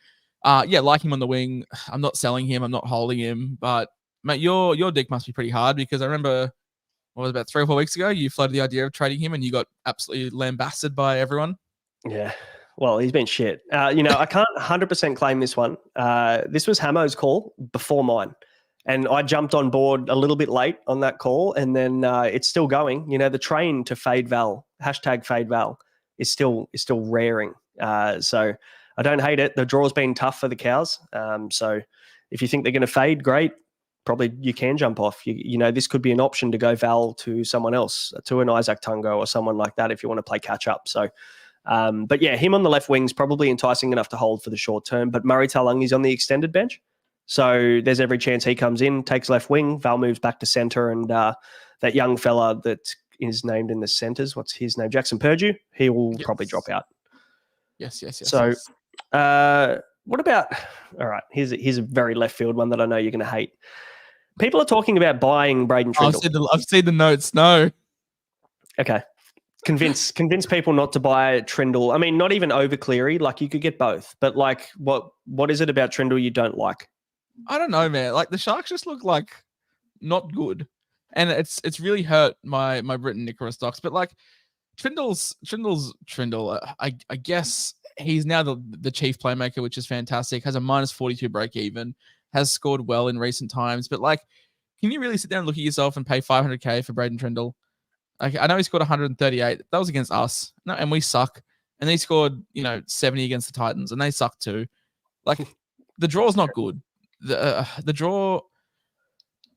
like him on the wing. I'm not selling him. I'm not holding him, but mate, your dick must be pretty hard, because I remember about 3 or 4 weeks ago, you floated the idea of trading him and you got absolutely lambasted by everyone. Yeah. Well, he's been shit. I can't 100% claim this one. This was Hamo's call before mine, and I jumped on board a little bit late on that call, and then it's still going. The train to fade Val, #FadeVal, is still raring. So I don't hate it. The draw's been tough for the Cows. So if you think they're going to fade, great. Probably you can jump off. This could be an option to go Val to someone else, to an Isaac Tungo or someone like that if you want to play catch up. So, but yeah, him on the left wing's probably enticing enough to hold for the short term. But Murray Taulungi's on the extended bench, so there's every chance he comes in, takes left wing. Val moves back to centre, and that young fella that is named in the centres, what's his name? Jackson Purdue. He will probably drop out. Yes. So, what about? All right, here's a very left field one that I know you're going to hate. People are talking about buying Braden Trindle. I've seen the notes. No. Okay. Convince people not to buy Trindle. I mean, not even over Cleary. Like, you could get both. But like, what is it about Trindle you don't like? I don't know, man. Like, the Sharks just look like not good, and it's really hurt my Britton Nicholas stocks. But like, Trindle's Trindle. I guess he's now the chief playmaker, which is fantastic. Has a -42 break even. Has scored well in recent times, but like, can you really sit down and look at yourself and pay $500K for Braden Trindle? Like, I know he scored 138. That was against us, and we suck. And he scored, 70 against the Titans, and they suck too. Like, the draw's not good. The draw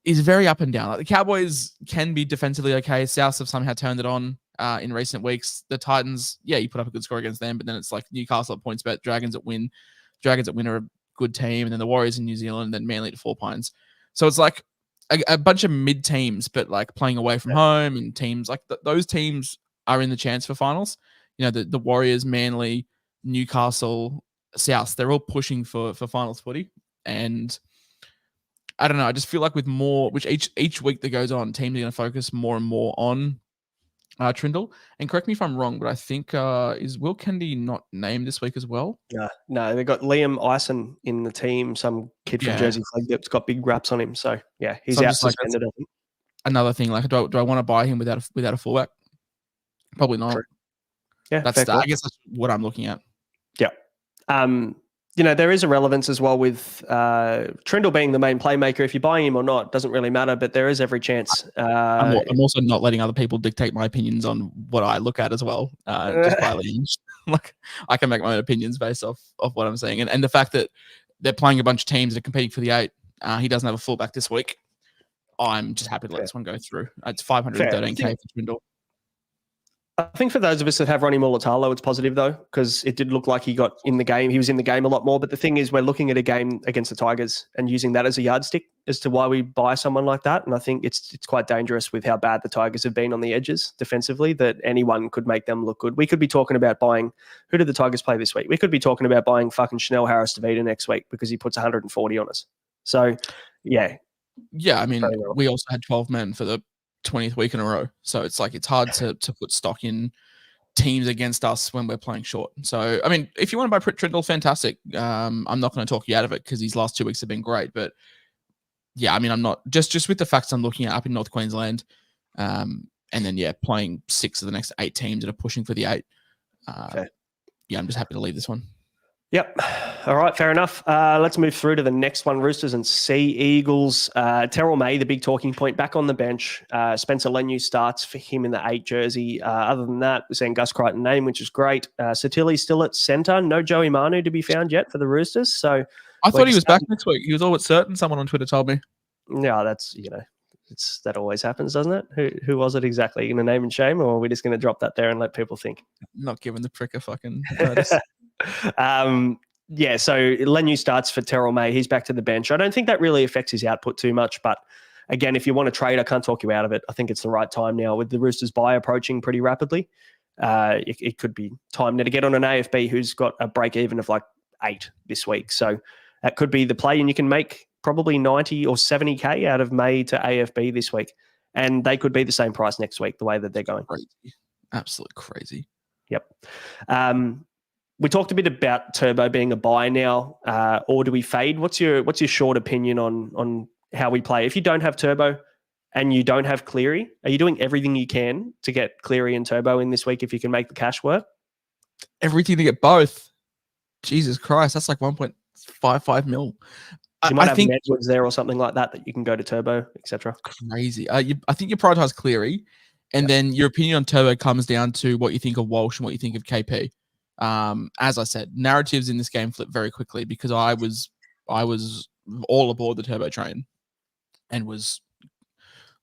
is very up and down. Like, the Cowboys can be defensively okay. Souths have somehow turned it on in recent weeks. The Titans, you put up a good score against them, but then it's like Newcastle at PointsBet, Dragons at Win. Dragons at Win are a good team, and then the Warriors in New Zealand, and then Manly to Four Pines. So it's like a bunch of mid teams, but like playing away from home, and teams like those teams are in the chance for finals. The Warriors, Manly, Newcastle, South, they're all pushing for finals footy. And I don't know, I just feel like with more, which each week that goes on, teams are going to focus more and more on Trindle. And correct me if I'm wrong, but I think is Will Kennedy not named this week as well? No, they've got Liam Eisen in the team, some kid from Jersey Flag that's got big raps on him. So yeah, he's out suspended. Like, another thing, like, do I want to buy him without a fullback? Probably not. True. Yeah, I guess that's what I'm looking at. Yeah. There is a relevance as well with Trindle being the main playmaker. If you're buying him or not, doesn't really matter, but there is every chance. I'm also not letting other people dictate my opinions on what I look at as well. Just by like, I can make my own opinions based off what I'm saying. And the fact that they're playing a bunch of teams that are competing for the 8, he doesn't have a fullback this week. I'm just happy to let this one go through. It's $513K for Trindle. I think for those of us that have Ronnie Mulatalo, it's positive though, because it did look like he got in the game. He was in the game a lot more. But the thing is, we're looking at a game against the Tigers and using that as a yardstick as to why we buy someone like that. And I think it's quite dangerous with how bad the Tigers have been on the edges defensively, that anyone could make them look good. We could be talking about buying, who did the Tigers play this week? We could be talking about buying fucking Chanel Harris-Tavita next week because he puts 140 on us. So, yeah. Yeah, I mean, we also had 12 men for the 20th week in a row. So it's like, it's hard to put stock in teams against us when we're playing short. So, I mean, if you want to buy Trindle, fantastic. I'm not going to talk you out of it because these last 2 weeks have been great. But yeah, I mean, I'm not just with the facts I'm looking at up in North Queensland. And then, yeah, playing 6 of the next 8 teams that are pushing for the 8. Okay. Yeah, I'm just happy to leave this one. Yep. All right, fair enough. Let's move through to the next one. Roosters and Sea Eagles. Terrell May, the big talking point, back on the bench. Spencer Leniu starts for him in the 8 jersey. Other than that, we're seeing Gus Crichton name, which is great. Satili's still at centre. No Joey Manu to be found yet for the Roosters. So I thought he was back next week. He was all but certain. Someone on Twitter told me. Yeah, that's, that always happens, doesn't it? Who was it exactly? You going to name and shame, or are we just going to drop that there and let people think? Not giving the prick a fucking notice. Yeah, so Leniu starts for Terrell May. He's back to the bench. I don't think that really affects his output too much, but again, if you want to trade, I can't talk you out of it. I think it's the right time now with the Roosters buy approaching pretty rapidly. It could be time now to get on an AFB who's got a break even of like 8 this week. So that could be the play, and you can make probably 90 or 70K out of May to AFB this week. And they could be the same price next week, the way that they're going. Crazy. Absolutely crazy. Yep. We talked a bit about Turbo being a buy now, or do we fade? What's your short opinion on how we play? If you don't have Turbo and you don't have Cleary, are you doing everything you can to get Cleary and Turbo in this week if you can make the cash work? Everything to get both. Jesus Christ, that's like 1.55 mil. You might have Edwards there or something like that you can go to Turbo, etc. Crazy. I think you prioritize Cleary, and then your opinion on Turbo comes down to what you think of Walsh and what you think of KP. As I said, narratives in this game flip very quickly because I was all aboard the Turbo train and was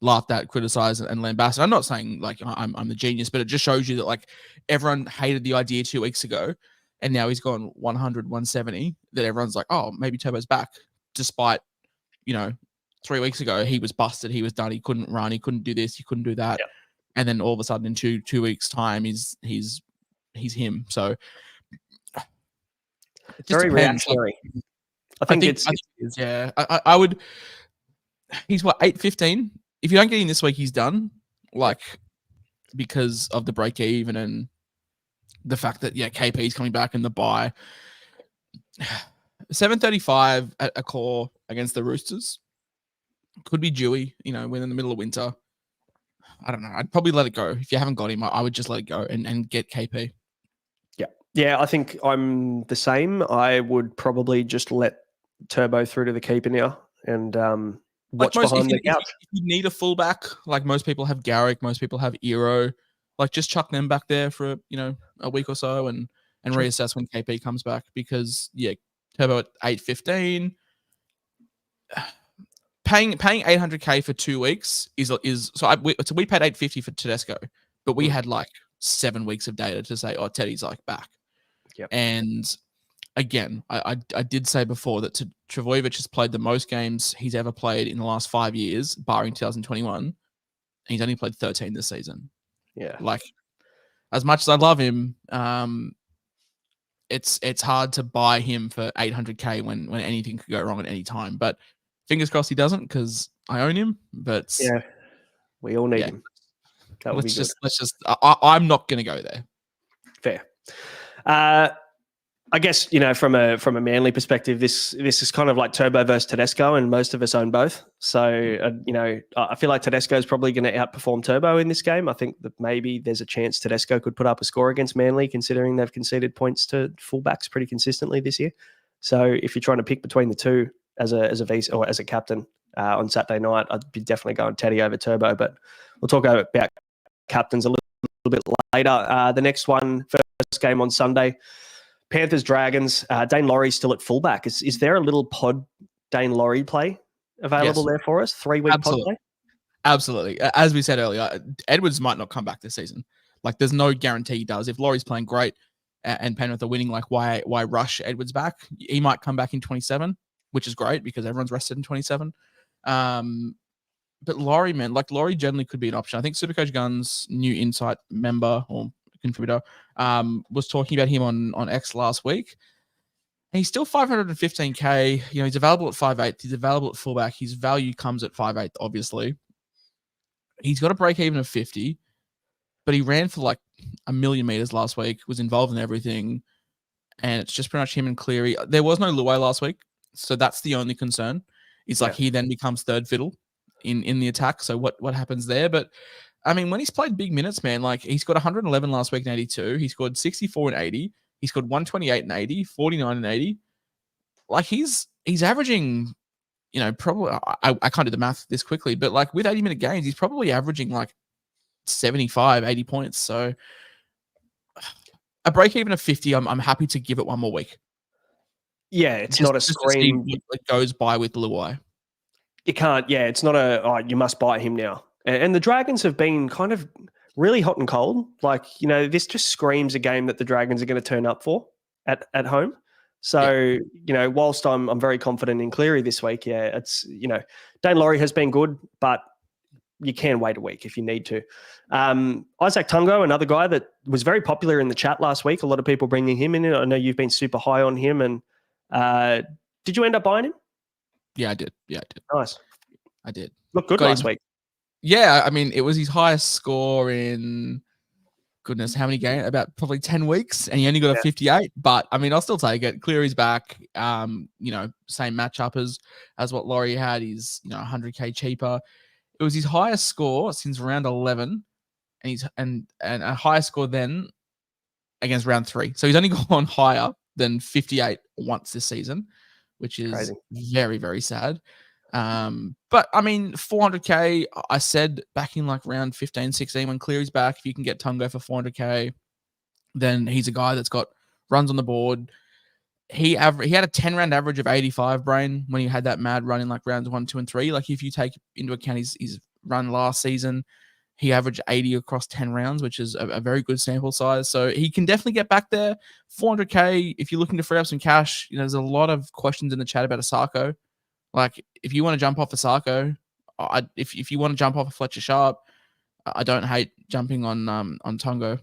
laughed at, criticized, and lambasted. I'm not saying like I'm the genius, but it just shows you that like everyone hated the idea 2 weeks ago, and now he's gone 100, 170. That everyone's like, oh, maybe Turbo's back. Despite, 3 weeks ago, he was busted. He was done. He couldn't run. He couldn't do this. He couldn't do that. Yep. And then all of a sudden, in two weeks' time, he's him. So very reactionary. I think it's yeah. I would. He's what 8-15. If you don't get in this week, he's done. Like because of the break even and the fact that KP's coming back in the bye. 7:35 at a core against the Roosters. Could be dewy, when in the middle of winter. I don't know. I'd probably let it go. If you haven't got him, I would just let it go and get KP. Yeah, I think I'm the same. I would probably just let Turbo through to the keeper now and watch behind the couch. If you need a fullback, like most people have Garrick, most people have Eero, like just chuck them back there for a week or so and reassess when KP comes back because Turbo at 8.15. Paying 800K for 2 weeks is so we paid 850 for Tedesco, but we had like 7 weeks of data to say, oh, Teddy's like back. Yep. And again, I did say before that Trbojevic has played the most games he's ever played in the last 5 years, barring 2021. And he's only played 13 this season. Yeah. Like, as much as I love him, it's hard to buy him for 800K when anything could go wrong at any time. But fingers crossed he doesn't because I own him. But yeah, we all need him. Let's just. I'm not going to go there. Fair. I guess from a Manly perspective, this is kind of like Turbo versus Tedesco, and most of us own both. So I feel like Tedesco is probably going to outperform Turbo in this game. I think that maybe there's a chance Tedesco could put up a score against Manly, considering they've conceded points to fullbacks pretty consistently this year. So if you're trying to pick between the two as a vice or as a captain on Saturday night, I'd be definitely going Teddy over Turbo. But we'll talk about captains a little bit later. The next one, first game on Sunday. Panthers, Dragons, Dane Laurie's still at fullback. Is there a little pod Dane Laurie play available there for us? 3-week pod play? Absolutely. As we said earlier, Edwards might not come back this season. Like, there's no guarantee he does. If Laurie's playing great and Penrith are winning, like, why rush Edwards back? He might come back in 27, which is great because everyone's rested in 27. But Laurie, man, like, Laurie generally could be an option. I think Supercoach Guns, new Insight member or contributor, was talking about him on X last week. And he's still 515K. You know, he's available at 5'8". He's available at fullback. His value comes at 5'8", obviously. He's got a break even of 50, but he ran for like 1 million meters last week, was involved in everything. And it's just pretty much him and Cleary. There was no Luai last week, so that's the only concern. Is like he then becomes third fiddle in the attack. So what happens there? But I mean, when he's played big minutes, man, like he's got 111 last week and 82. He scored 64 and 80. He scored 128 and 80, 49 and 80. Like he's averaging, you know, probably I can't do the math this quickly, but like with 80-minute games, he's probably averaging like 75, 80 points. So a break even of 50, I'm happy to give it one more week. Yeah, it's not a scream. It goes by with Luai. You can't. Yeah, it's not you must buy him now. And the Dragons have been kind of really hot and cold. Like, you know, this just screams a game that the Dragons are going to turn up for at home. So, you know, whilst I'm very confident in Cleary this week, it's, you know, Dane Laurie has been good, but you can wait a week if you need to. Isaac Tungo, another guy that was very popular in the chat last week. A lot of people bringing him in. I know you've been super high on him. And did you end up buying him? Yeah, I did. Nice. I did. Looked good last week. Yeah, I mean, it was his highest score in, goodness, how many games? About probably 10 weeks, and he only got a 58. But, I mean, I'll still take it. Cleary's back. You know, same matchup as what Laurie had. He's, you know, 100K cheaper. It was his highest score since round 11, and he's and a higher score then against round 3. So he's only gone higher than 58 once this season, which is crazy. Very, very sad. But I mean, 400K, I said back in like round 15, 16, when Cleary's back, if you can get Tungo for 400K, then he's a guy that's got runs on the board. He had a 10-round average of 85, Brain, when he had that mad run in like rounds 1, 2, and 3. Like if you take into account his run last season, he averaged 80 across 10 rounds, which is a very good sample size. So he can definitely get back there. 400K, if you're looking to free up some cash, you know, there's a lot of questions in the chat about Asako. Like, if you want to jump off Asako, if you want to jump off a Fletcher Sharp, I don't hate jumping on Tungo.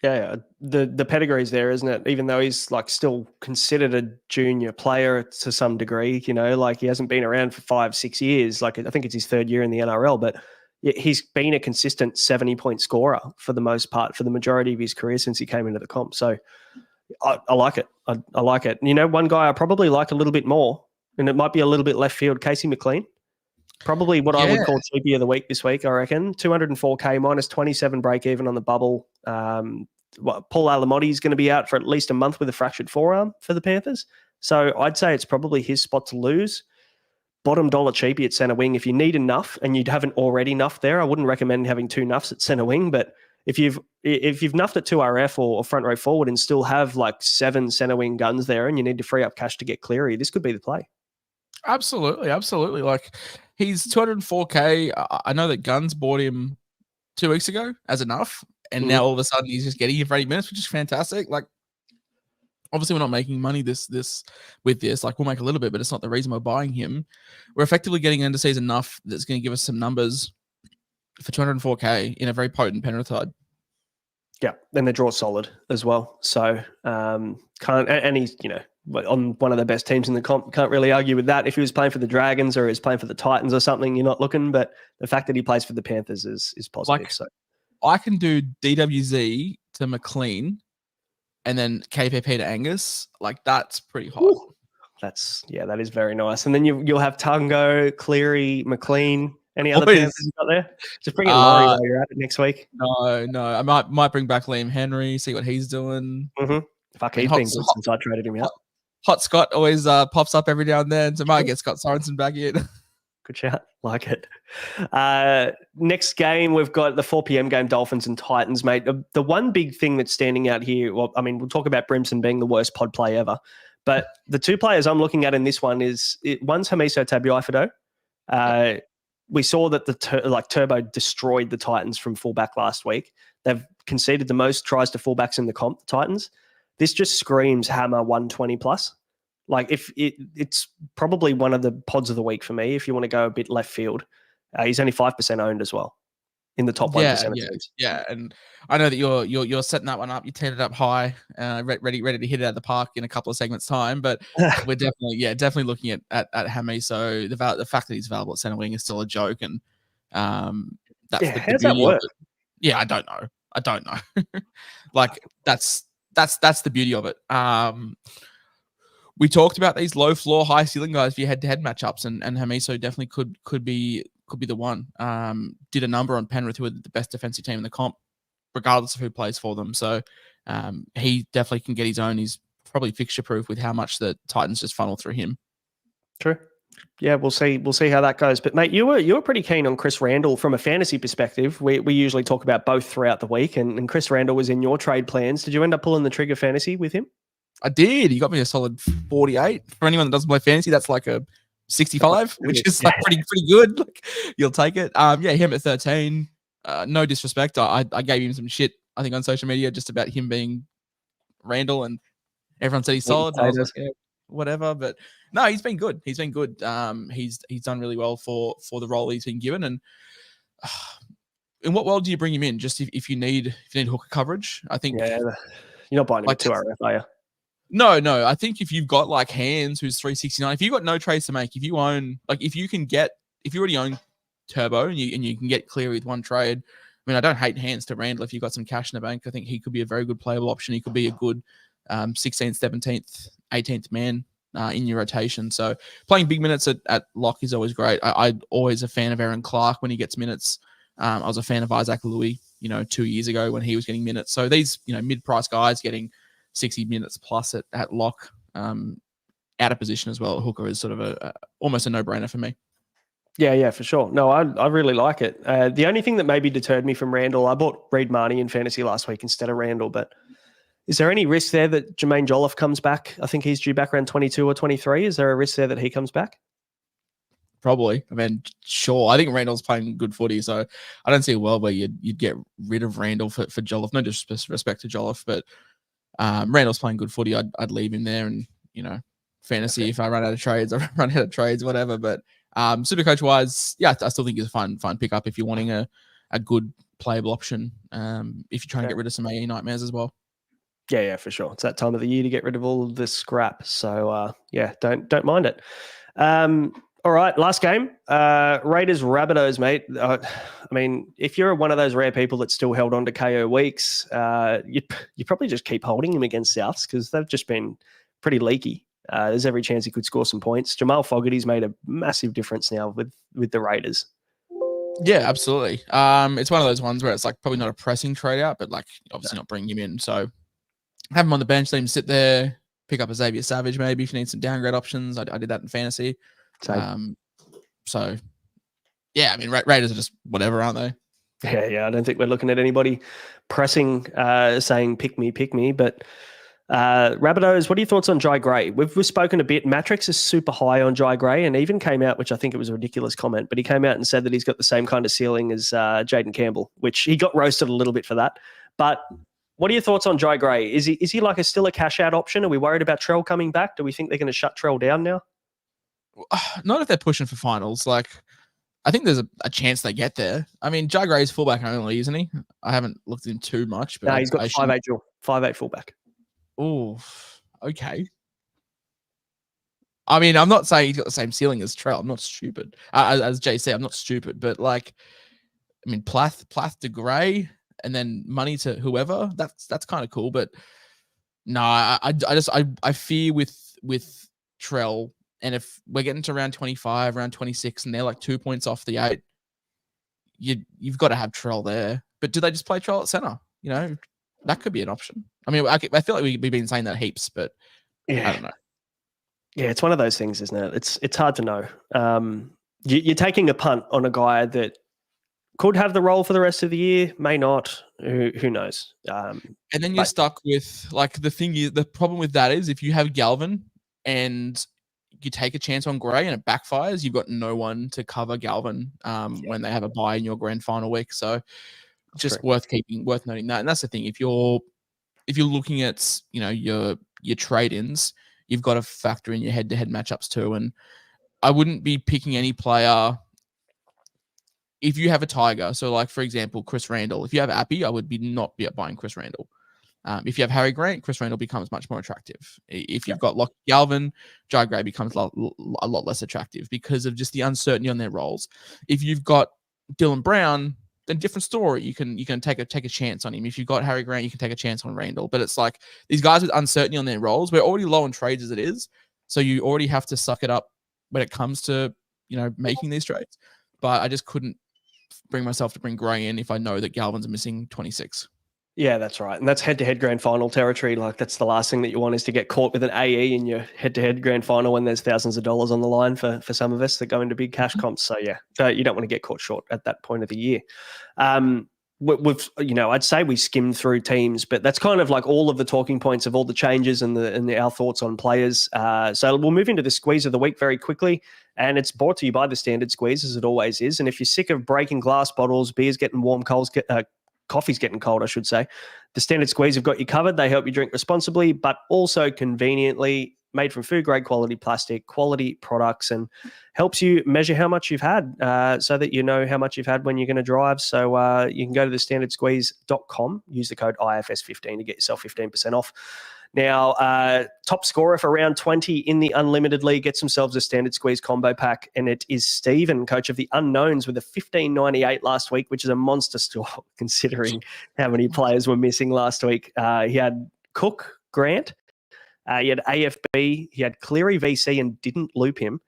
Yeah, the pedigree's there, isn't it? Even though he's like still considered a junior player to some degree, you know, like he hasn't been around for 5-6 years. Like I think it's his 3rd year in the NRL, but he's been a consistent 70-point scorer for the most part for the majority of his career since he came into the comp. So I like it. I like it. And, you know, one guy I probably like a little bit more, and it might be a little bit left field, Casey McLean. Probably what I would call cheapie of the week this week, I reckon. 204K minus 27 break even on the bubble. Paul Alamotti is going to be out for at least a month with a fractured forearm for the Panthers. So I'd say it's probably his spot to lose. Bottom dollar cheapie at centre wing. If you need enough and you haven't already nuffed there, I wouldn't recommend having 2 nuffs at centre wing. But if you've nuffed at 2RF or front row forward and still have like 7 centre wing guns there and you need to free up cash to get Cleary, this could be the play. Absolutely. Like he's 204K. I know that Guns bought him 2 weeks ago as enough, and now all of a sudden he's just getting him for 8 minutes, which is fantastic. Like, obviously we're not making money with this. Like, we'll make a little bit, but it's not the reason we're buying him. We're effectively getting into season enough that's going to give us some numbers for 204K in a very potent Penrith side. Yeah, and the draw solid as well. So and he's, you know, on one of the best teams in the comp. Can't really argue with that. If he was playing for the Dragons or he's playing for the Titans or something, you're not looking. But the fact that he plays for the Panthers is positive. Like, so I can do DWZ to McLean and then KPP to Angus. Like, that's pretty hot. Ooh, that is very nice. And then you'll have Tungo, Cleary, McLean. Any other Panthers you got there? Just bring in Laurie while you're at it next week. No. I might bring back Liam Henry, see what he's doing. Mm-hmm. Fuck, he's been good since I traded him out. Hot Scott always pops up every now and then, so might get Scott Sorensen back in. Good shout. Like it. Next game, we've got the 4 p.m. game, Dolphins and Titans, mate. The one big thing that's standing out here, well, I mean, we'll talk about Brimson being the worst pod play ever, but the 2 players I'm looking at in this one one's Hamiso Tabuai-Fidow. We saw that Turbo destroyed the Titans from fullback last week. They've conceded the most tries to fullbacks in the comp, Titans. This just screams hammer 120 plus. Like it's probably one of the pods of the week for me. If you want to go a bit left field, he's only 5% owned as well in the top 1% of teams. Yeah, and I know that you're setting that one up. You teed it up high, ready to hit it out of the park in a couple of segments time. But we're definitely looking at Hammy. So the fact that he's available at centre wing is still a joke, and that's the how's that beauty work? of it. Yeah, I don't know. Like that's the beauty of it. We talked about these low floor, high ceiling guys for your head-to-head matchups, and Hamiso definitely could be the one. Did a number on Penrith, who are the best defensive team in the comp, regardless of who plays for them. So he definitely can get his own. He's probably fixture-proof with how much the Titans just funnel through him. True. Yeah, we'll see how that goes. But mate, you were pretty keen on Chris Randall from a fantasy perspective. We usually talk about both throughout the week, and Chris Randall was in your trade plans. Did you end up pulling the trigger fantasy with him? I did. He got me a solid 48. For anyone that doesn't play fantasy, that's like a 65, which is like pretty good. Like, you'll take it. Him at 13. No disrespect. I gave him some shit, I think, on social media just about him being Randall, and everyone said he's solid. And I was like, yeah, whatever. But no, he's been good. He's been good. He's done really well for the role he's been given. And in what world do you bring him in? Just if you need hooker coverage, I think. Yeah, you're not buying him like 2RF, are you? No. I think if you've got like Hands, who's 369, if you've got no trades to make, if you already own Turbo and you can get clear with one trade. I mean, I don't hate Hands to Randall if you've got some cash in the bank. I think he could be a very good playable option. He could be a good 16th, 17th, 18th man in your rotation. So playing big minutes at lock is always great. I'm always a fan of Aaron Clark when he gets minutes. I was a fan of Isaac Louis, 2 years ago when he was getting minutes. So these, mid-price guys getting 60 minutes plus at lock, out of position as well. Hooker is sort of almost a no-brainer for me. Yeah, for sure. No, I really like it. The only thing that maybe deterred me from Randall, I bought Reid Marnie in fantasy last week instead of Randall, but is there any risk there that Jermaine Jolliffe comes back? I think he's due back around 22 or 23. Is there a risk there that he comes back? Probably. I mean, sure. I think Randall's playing good footy, so I don't see a world where you'd get rid of Randall for Jolliffe. No disrespect to Jolliffe, but Randall's playing good footy. I'd leave him there, and fantasy. Okay. If I run out of trades, I run out of trades, whatever. But Supercoach wise, yeah, I still think it's a fun pickup if you're wanting a good playable option. If you're trying to get rid of some AE nightmares as well. Yeah, for sure. It's that time of the year to get rid of all of this scrap. So don't mind it. All right, last game. Raiders Rabbitohs, mate. I mean, if you're one of those rare people that's still held on to KO weeks, you probably just keep holding him against Souths because they've just been pretty leaky. There's every chance he could score some points. Jamal Fogarty's made a massive difference now with the Raiders. Yeah, absolutely. It's one of those ones where it's like probably not a pressing trade out, but like obviously not bringing him in. So have him on the bench, let him sit there, pick up a Xavier Savage maybe if you need some downgrade options. I did that in fantasy. So yeah, I mean Raiders are just whatever, aren't they? Yeah. I don't think we're looking at anybody pressing, saying pick me. But Rabbitohs, what are your thoughts on Jai Gray? We've spoken a bit. Matrix is super high on Jai Gray, and even came out, which I think it was a ridiculous comment, but he came out and said that he's got the same kind of ceiling as Jaden Campbell, which he got roasted a little bit for that. But what are your thoughts on Jai Gray? Is he like still a cash out option? Are we worried about Trell coming back? Do we think they're going to shut Trell down now? Not if they're pushing for finals. Like, I think there's a chance they get there. I mean, Jai Gray's fullback only, isn't he? I haven't looked at him too much. But no, he's got 5'8" fullback. Oh, okay. I mean, I'm not saying he's got the same ceiling as Trell. I'm not stupid. As Jay said, I'm not stupid. But like, I mean, Plath to Gray and then money to whoever. That's kind of cool. But no, I fear with Trell. And if we're getting to round 25, round 26, and they're like 2 points off the 8, you've got to have Trell there. But do they just play Trell at center? That could be an option. I mean, I feel like we've been saying that heaps, but yeah. I don't know. Yeah, it's one of those things, isn't it? It's hard to know. You're taking a punt on a guy that could have the role for the rest of the year, may not. Who knows? And then you're stuck with, like, the problem with that is if you have Galvin and you take a chance on Gray and it backfires, you've got no one to cover Galvin when they have a bye in your grand final week. So just worth noting that. And that's the thing. If you're looking at, your trade-ins, you've got to factor in your head-to-head matchups too. And I wouldn't be picking any player if you have a Tiger. So, like, for example, Chris Randall. If you have Appy, I would not be buying Chris Randall. If you have Harry Grant, Chris Randall becomes much more attractive. If you've got Lockie Galvin, Jai Gray becomes a lot less attractive because of just the uncertainty on their roles. If you've got Dylan Brown, then different story. You can take a chance on him. If you've got Harry Grant, you can take a chance on Randall. But it's like these guys with uncertainty on their roles. We're already low on trades as it is, so you already have to suck it up when it comes to making these trades. But I just couldn't bring myself to bring Gray in if I know that Galvin's missing 26. Yeah, that's right. And that's head-to-head grand final territory. Like, that's the last thing that you want, is to get caught with an AE in your head-to-head grand final when there's thousands of dollars on the line for some of us that go into big cash comps. So, yeah, you don't want to get caught short at that point of the year. We've I'd say we skimmed through teams, but that's kind of like all of the talking points of all the changes and our thoughts on players. So we'll move into the squeeze of the week very quickly, and it's brought to you by the Standard Squeeze, as it always is. And if you're sick of breaking glass bottles, beers getting warm, coffee's getting cold, I should say, the Standard Squeeze have got you covered. They help you drink responsibly, but also conveniently, made from food-grade quality plastic, quality products, and helps you measure how much you've had so that you know how much you've had when you're going to drive. So you can go to thestandardsqueeze.com, use the code IFS15 to get yourself 15% off. Now, top scorer for round 20 in the Unlimited League gets themselves a Standard Squeeze combo pack, and it is Stephen, coach of the Unknowns, with a 1598 last week, which is a monster score considering how many players were missing last week. He had Cook, Grant, he had AFB, he had Cleary VC and didn't loop him.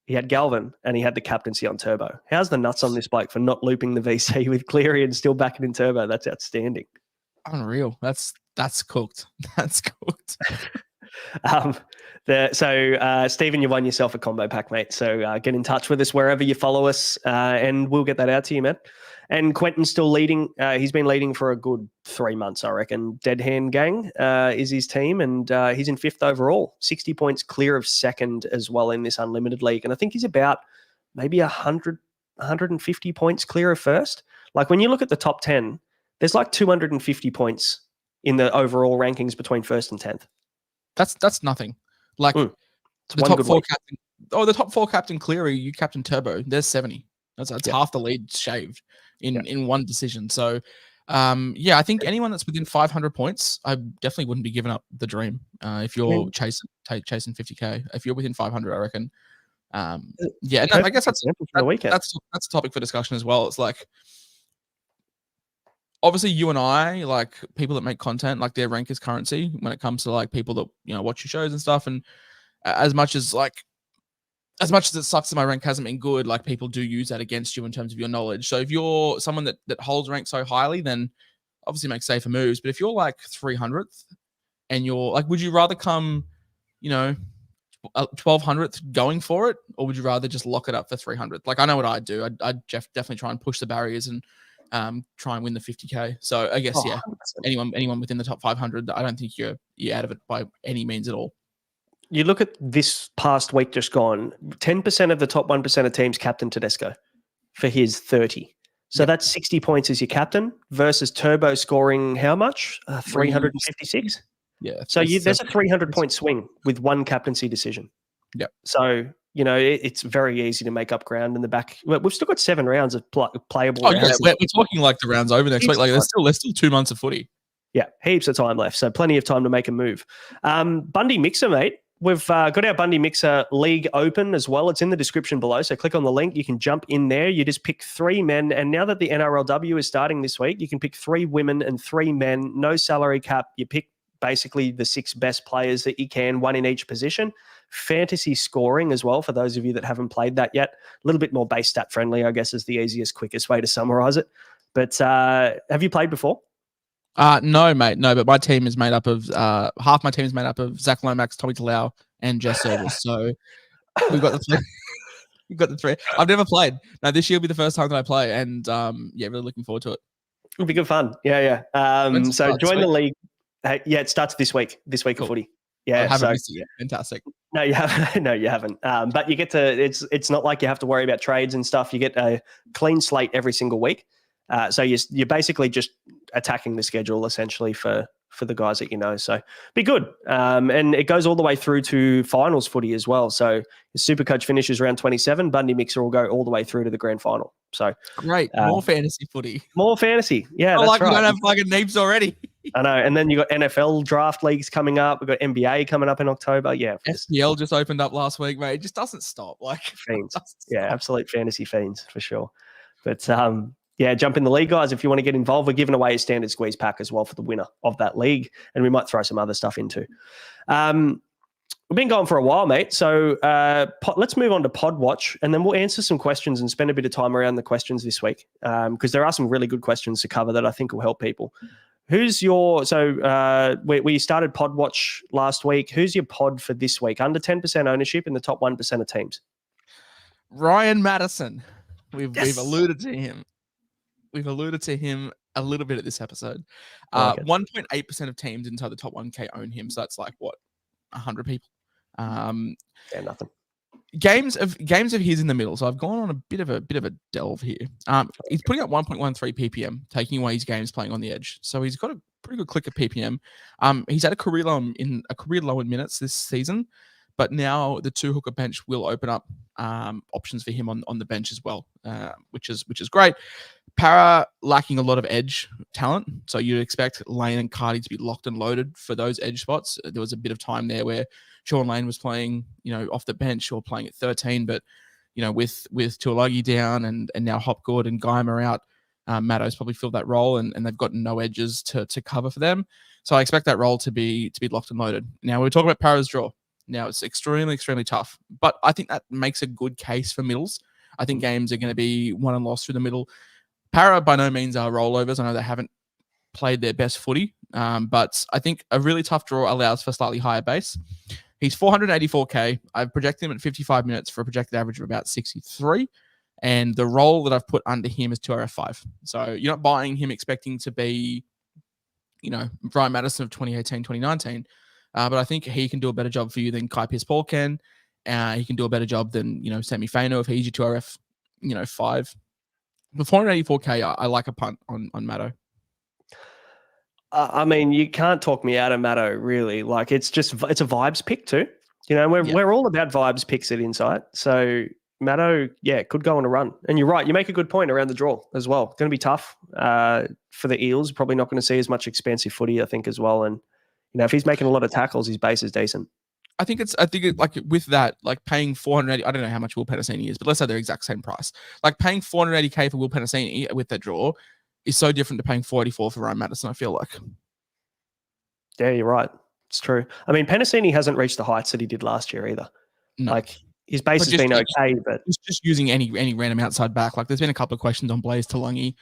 He had Galvin, and he had the captaincy on Turbo. How's the nuts on this bloke for not looping the VC with Cleary and still backing in Turbo? That's outstanding. Unreal. That's cooked. That's cooked. Stephen, you won yourself a combo pack, mate. So get in touch with us wherever you follow us, and we'll get that out to you, man. And Quentin's still leading. He's been leading for a good 3 months, I reckon. Dead Hand Gang is his team, and he's in 5th overall, 60 points clear of 2nd as well in this Unlimited League. And I think he's about maybe 150 points clear of 1st. Like, when you look at the top 10, there's like 250 points in the overall rankings between 1st and 10th. That's nothing. Like the top 4 captain. Oh, the top 4 captain Cleary, you captain Turbo. There's 70. That's half the lead shaved in one decision. So, I think anyone that's within 500 points, I definitely wouldn't be giving up the dream. If you're chasing 50K, if you're within 500, I reckon. And I guess that's a topic for discussion as well. It's like, obviously, you and I, like people that make content, like their rank is currency when it comes to like people that watch your shows and stuff. And as much as it sucks that my rank hasn't been good, like people do use that against you in terms of your knowledge. So if you're someone that holds rank so highly, then obviously make safer moves. But if you're like 300th and you're like, would you rather come, 1200th going for it, or would you rather just lock it up for 300th? Like, I know what I'd do. I'd definitely try and push the barriers and try and win the 50K. So I guess, anyone within the top 500, I don't think you're out of it by any means at all. You look at this past week just gone, 10% of the top 1% of teams captain Tedesco for his 30. So that's 60 points as your captain versus Turbo scoring how much? 356? Yeah. So there's a 300-point swing with one captaincy decision. Yeah. So, it's very easy to make up ground in the back. We've still got 7 rounds of playable rounds. Yeah, we're talking like the rounds over next week. Like there's still 2 months of footy. Yeah, heaps of time left. So plenty of time to make a move. Bundy Mixer, mate. We've got our Bundy Mixer League open as well. It's in the description below. So click on the link. You can jump in there. You just pick 3 men. And now that the NRLW is starting this week, you can pick 3 women and 3 men. No salary cap. You pick basically the 6 best players that you can, 1 in each position. Fantasy scoring as well, for those of you that haven't played that yet. A little bit more base stat friendly, I guess, is the easiest, quickest way to summarize it. But have you played before? No, mate. No, but my team is made up of half my team is made up of Zach Lomax, Tommy Talau, and Jess Service. So we've got the 3. We've got the 3. I've never played. No, this year will be the first time that I play, and really looking forward to it. It'll be good fun. Yeah. So join the league. It starts this week. This week of footy. Yeah, I haven't missed it yet. Fantastic. No, you haven't. No, you haven't. But you get to. It's not like you have to worry about trades and stuff. You get a clean slate every single week. So you're basically just attacking the schedule essentially for the guys that you know. So be good. And it goes all the way through to finals footy as well. So the Supercoach finishes round 27. Bundy Mixer will go all the way through to the grand final. So great. More fantasy footy. More fantasy. Yeah, that's like right. We don't have fucking names already. I know. And then you got NFL draft leagues coming up. We've got NBA coming up in October. Yeah. SPL just opened up last week, mate. It just doesn't stop. Fiends. Yeah, absolute fantasy fiends for sure. But jump in the league, guys. If you want to get involved, we're giving away a standard squeeze pack as well for the winner of that league. And we might throw some other stuff into. We've been going for a while, mate. So let's move on to Pod Watch, and then we'll answer some questions and spend a bit of time around the questions this week because there are some really good questions to cover that I think will help people. Who's your we started Pod Watch last week. Who's your pod for this week? Under 10% ownership in the top 1% of teams. Ryan Madison. We've alluded to him. We've alluded to him a little bit at this episode. 1.8% of teams inside the top 1K own him. So that's like what, 100 people. Nothing. Games of his in the middle. So I've gone on a bit of a delve here. He's putting up 1.13 ppm, taking away his games playing on the edge. So he's got a pretty good click of ppm. He's had a career low in minutes this season, but now the 2 hooker bench will open up options for him on the bench as well, which is great. Para lacking a lot of edge talent, so you'd expect Lane and Cardi to be locked and loaded for those edge spots. There was a bit of time there where Sean Lane was playing, off the bench or playing at 13, but with Tuolagi down and now Hopgood and Geimer out, Matto's probably filled that role, and they've got no edges to cover for them. So I expect that role to be locked and loaded. Now we're talking about Para's draw. Now it's extremely, extremely tough, but I think that makes a good case for middles. I think games are going to be won and lost through the middle. Para by no means are rollovers. I know they haven't played their best footy, but I think a really tough draw allows for slightly higher base. He's 484K. I've projected him at 55 minutes for a projected average of about 63. And the role that I've put under him is 2RF5. So you're not buying him expecting to be, Brian Madison of 2018, 2019. But I think he can do a better job for you than Kai Pierce-Paul can. He can do a better job than, Sammy Faino if he's your 2RF, 5. The 484K, I like a punt on Matto. I mean, you can't talk me out of Matto, really. Like, it's a vibes pick too. We're all about vibes picks at Insight. So Matto, could go on a run. And you're right. You make a good point around the draw as well. Going to be tough for the Eels. Probably not going to see as much expensive footy, I think, as well. And, if he's making a lot of tackles, his base is decent. I think like with that, like paying 480, I don't know how much Will Penasini is, but let's say they're exact same price. Like paying 480K for Will Penasini with that draw is so different to paying 484 for Ryan Madison, I feel like. Yeah, you're right. It's true. I mean, Penasini hasn't reached the heights that he did last year either. No. Like his base has been okay, but just using any random outside back. Like there's been a couple of questions on Blaze Talangi.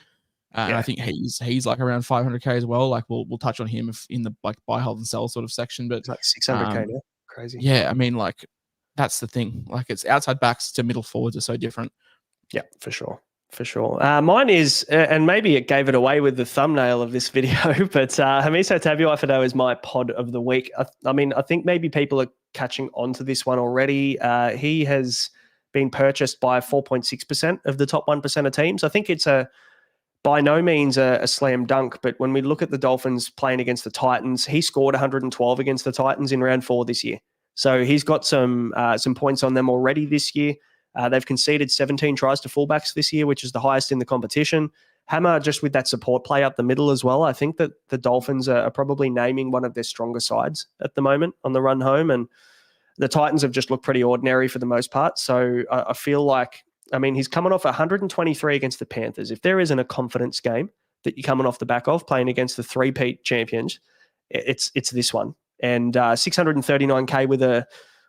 And I think he's like around 500K as well. Like we'll touch on him in the like buy, hold, and sell sort of section. But it's like 600K now. Crazy. Yeah, I mean, like that's the thing. Like it's outside backs to middle forwards are so different. Yeah, for sure. Mine is, and maybe it gave it away with the thumbnail of this video, but Hamiso Tabuai-Fidow is my pod of the week. I mean, I think maybe people are catching on to this one already. He has been purchased by 4.6% of the top 1% of teams. I think it's by no means a slam dunk, but when we look at the Dolphins playing against the Titans, he scored 112 against the Titans in round 4 this year. So he's got some points on them already this year. They've conceded 17 tries to fullbacks this year, which is the highest in the competition. Hammer, just with that support play up the middle as well, I think that the Dolphins are probably naming one of their stronger sides at the moment on the run home, and the Titans have just looked pretty ordinary for the most part. So I feel like, I mean, he's coming off 123 against the Panthers. If there isn't a confidence game that you're coming off the back of playing against the three-peat champions, it's this one. And 639K with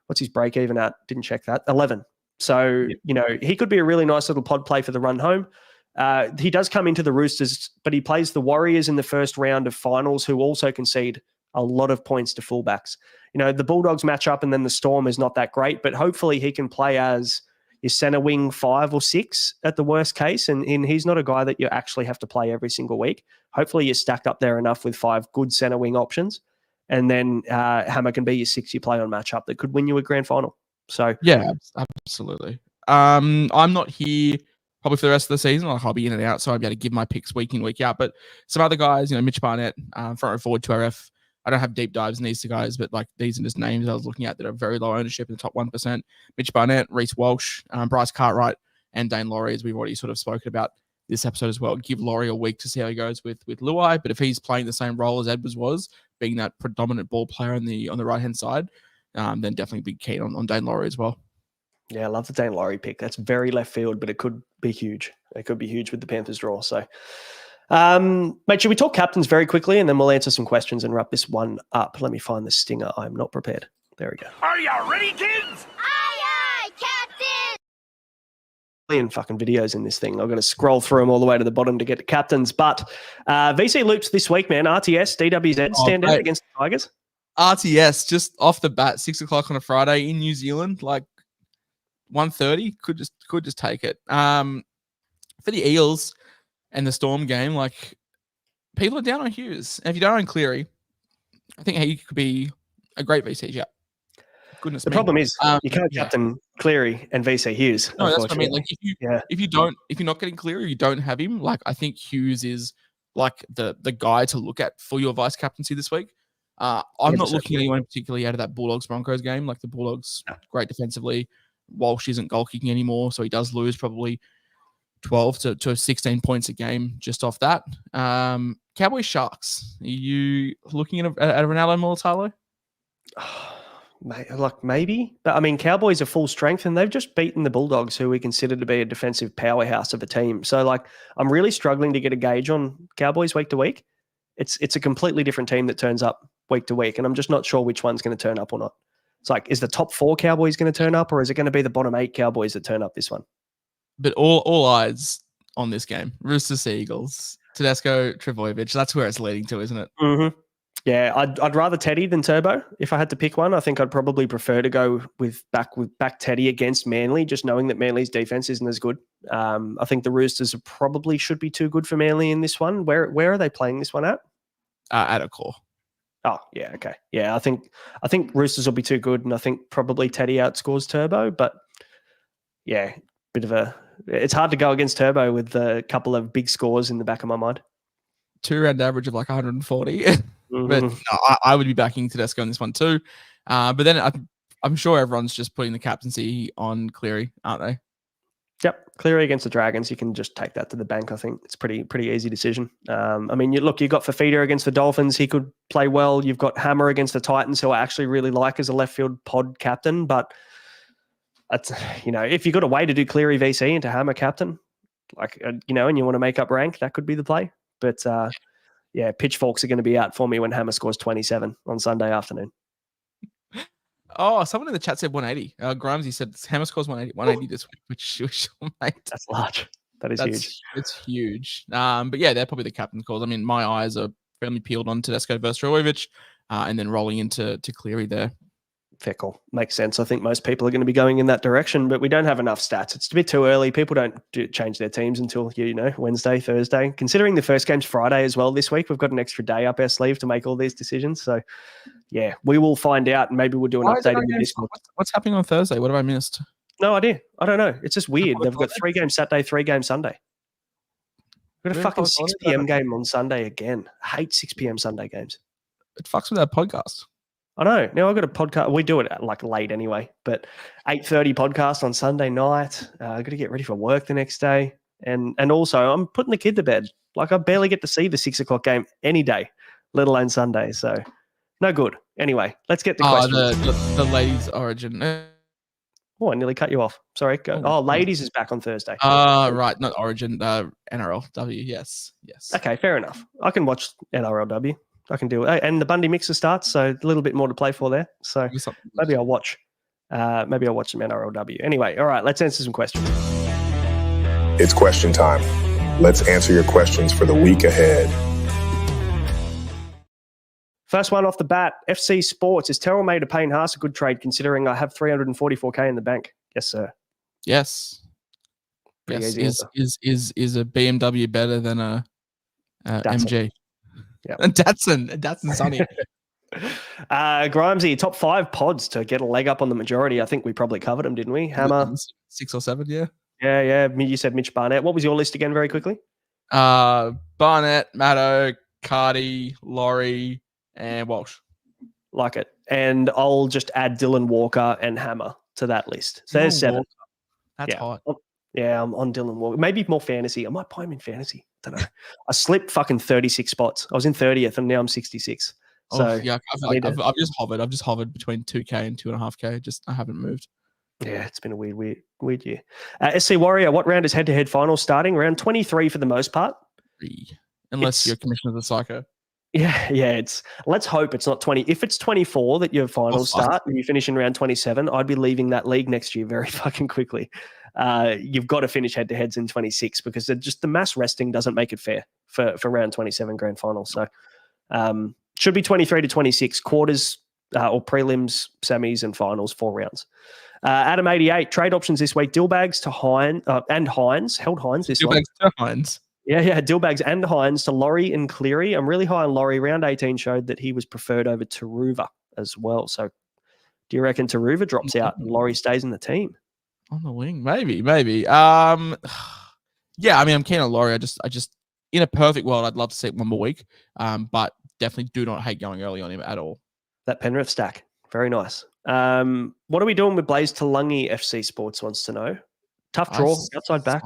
what's his break even at? Didn't check that. 11. So, he could be a really nice little pod play for the run home. He does come into the Roosters, but he plays the Warriors in the first round of finals, who also concede a lot of points to fullbacks. The Bulldogs match up and then the Storm is not that great, but hopefully he can play as your center wing 5 or 6 at the worst case. And he's not a guy that you actually have to play every single week. Hopefully you're stacked up there enough with 5 good center wing options. And then Hammer can be your 6 you play on matchup that could win you a grand final. So yeah, absolutely. I'm not here probably for the rest of the season. Like I'll be in and out, so I'll be able to give my picks week in, week out. But some other guys, Mitch Barnett, front row forward, 2RF. I don't have deep dives in these two guys, but like these are just names I was looking at that are very low ownership in the top 1%. Mitch Barnett, Reece Walsh, Bryce Cartwright, and Dane Laurie, as we've already sort of spoken about this episode as well. Give Laurie a week to see how he goes with Luai, but if he's playing the same role as Edwards was, being that predominant ball player on the right hand side, then definitely be keen on Dane Laurie as well. Yeah, I love the Dane Laurie pick. That's very left field, but it could be huge. It could be huge with the Panthers draw. So, mate, should we talk captains very quickly and then we'll answer some questions and wrap this one up? Let me find the stinger. I'm not prepared. There we go. Are you ready, kids? Aye, Captain! Million fucking videos in this thing. I've got to scroll through them all the way to the bottom to get to captains. But VC loops this week, man. RTS, DWZ stand out against the Tigers. RTS just off the bat, 6 o'clock on a Friday in New Zealand, like 1:30 could just take it. For the Eels and the Storm game, like people are down on Hughes. And if you don't own Cleary, I think he could be a great VC. Yeah. Goodness The me. problem is you can't captain Cleary and VC Hughes. No, that's what I mean. Like if you're not getting Cleary, you don't have him. Like I think Hughes is like the guy to look at for your vice captaincy this week. I'm not looking at anyone particularly out of that Bulldogs Broncos game. Like the Bulldogs, great defensively. Walsh isn't goal kicking anymore, so he does lose probably 12 to 16 points a game just off that. Cowboys Sharks. Are you looking at Ronaldo Mulatalo? Like maybe, but I mean, Cowboys are full strength and they've just beaten the Bulldogs, who we consider to be a defensive powerhouse of a team. So, like, I'm really struggling to get a gauge on Cowboys week to week. It's a completely different team that turns up week to week, and I'm just not sure which one's going to turn up or not. It's like, is the top 4 Cowboys going to turn up, or is it going to be the bottom 8 Cowboys that turn up this one? But all eyes on this game. Roosters, Sea Eagles, Tedesco, Trbojevic. That's where it's leading to, isn't it? Mm-hmm. Yeah, I'd rather Teddy than Turbo. If I had to pick one, I think I'd probably prefer to go with back Teddy against Manly, just knowing that Manly's defense isn't as good. I think the Roosters probably should be too good for Manly in this one. Where are they playing this one at? At a core. Oh, yeah, okay. Yeah, I think Roosters will be too good, and I think probably Teddy outscores Turbo, but yeah, it's hard to go against Turbo with a couple of big scores in the back of my mind. 2-round average of like 140. But no, I would be backing Tedesco on this one too. But then I'm sure everyone's just putting the captaincy on Cleary, aren't they? Yep, Cleary against the Dragons. You can just take that to the bank. I think it's pretty easy decision. I mean, you've got Fafita against the Dolphins. He could play well. You've got Hammer against the Titans, who I actually really like as a left field pod captain. But that's, if you've got a way to do Cleary VC into Hammer captain, like and you want to make up rank, that could be the play. But yeah, pitchforks are going to be out for me when Hammer scores 27 on Sunday afternoon. Oh, someone in the chat said 180. Grimesy said Hammer scores 180 this week, which mate, that's large. That's huge. It's huge. But yeah, they're probably the captain's calls. I mean, my eyes are fairly peeled on Tedesco versus Trbojevic, and then rolling into Cleary there. Fair call. Makes sense. I think most people are going to be going in that direction, but we don't have enough stats. It's a bit too early. People don't change their teams until, Wednesday, Thursday. Considering the first game's Friday as well this week, we've got an extra day up our sleeve to make all these decisions. So, yeah, we will find out, and maybe we'll do an update in the Discord. What's happening on Thursday? What have I missed? No idea. I don't know. It's just weird. They've got 3 games Saturday, 3 games Sunday. We've got a fucking 6 p.m. game on Sunday again. I hate 6 p.m. Sunday games. It fucks with our podcast. I know. Now I've got a podcast. We do it at like late anyway, but 8:30 podcast on Sunday night. I've got to get ready for work the next day. And also I'm putting the kid to bed. Like I barely get to see the 6 o'clock game any day, let alone Sunday. So no good. Anyway, let's get the questions. The ladies' origin. Oh, I nearly cut you off. Sorry. Go. Oh, ladies is back on Thursday. Right. Not origin. NRLW. Yes. Okay, fair enough. I can watch NRLW. I can do it. And the Bundy mixer starts, so a little bit more to play for there. So maybe I'll watch some NRLW. Anyway, all right, let's answer some questions. It's question time. Let's answer your questions for the week ahead. First one off the bat, FC Sports. Is Terrell May to Payne Haas a good trade considering I have 344K in the bank? Yes, sir. Yes. Yes. Is a BMW better than a MG? Yeah, and Datsun Sonny. Grimesy, top 5 pods to get a leg up on the majority. I think we probably covered them, didn't we? Hammer, 6 or 7, yeah. Yeah. You said Mitch Barnett. What was your list again, very quickly? Barnett, Maddo, Cardi, Laurie, and Walsh. Like it. And I'll just add Dylan Walker and Hammer to that list. So there's 7. Walker. That's hot. Yeah, I'm on Dylan Walker. Maybe more fantasy. I might buy him in fantasy. I don't know. I slipped fucking 36 spots. I was in 30th and now I'm 66. So yeah, I've just hovered. I've just hovered between 2K and 2.5K. I haven't moved. Yeah, it's been a weird year. SC Warrior, what round is head-to-head finals starting? Round 23 for the most part. Unless you're commissioner of the psycho. Yeah. Let's hope it's not 20. If it's 24 that your finals start and you finish in round 27, I'd be leaving that league next year very fucking quickly. You've got to finish head-to-heads in 26 because just the mass resting doesn't make it fair for round 27 grand final. So should be 23 to 26 quarters or prelims, semis, and finals, 4 rounds. Adam 88 trade options this week: Dillbags to Hines and Hines. Held Hines this one. Dillbags to Hines. Yeah, Dillbags and Hines to Laurie and Cleary. I'm really high on Laurie. Round 18 showed that he was preferred over Taruva as well. So do you reckon Taruva drops out and Laurie stays in the team? On the wing, maybe. Yeah, I mean, I'm keen on Laurie. I just in a perfect world, I'd love to see it one more week. But definitely do not hate going early on him at all. That Penrith stack. Very nice. What are we doing with Blaze Talangi? FC Sports wants to know. Tough draw, outside back.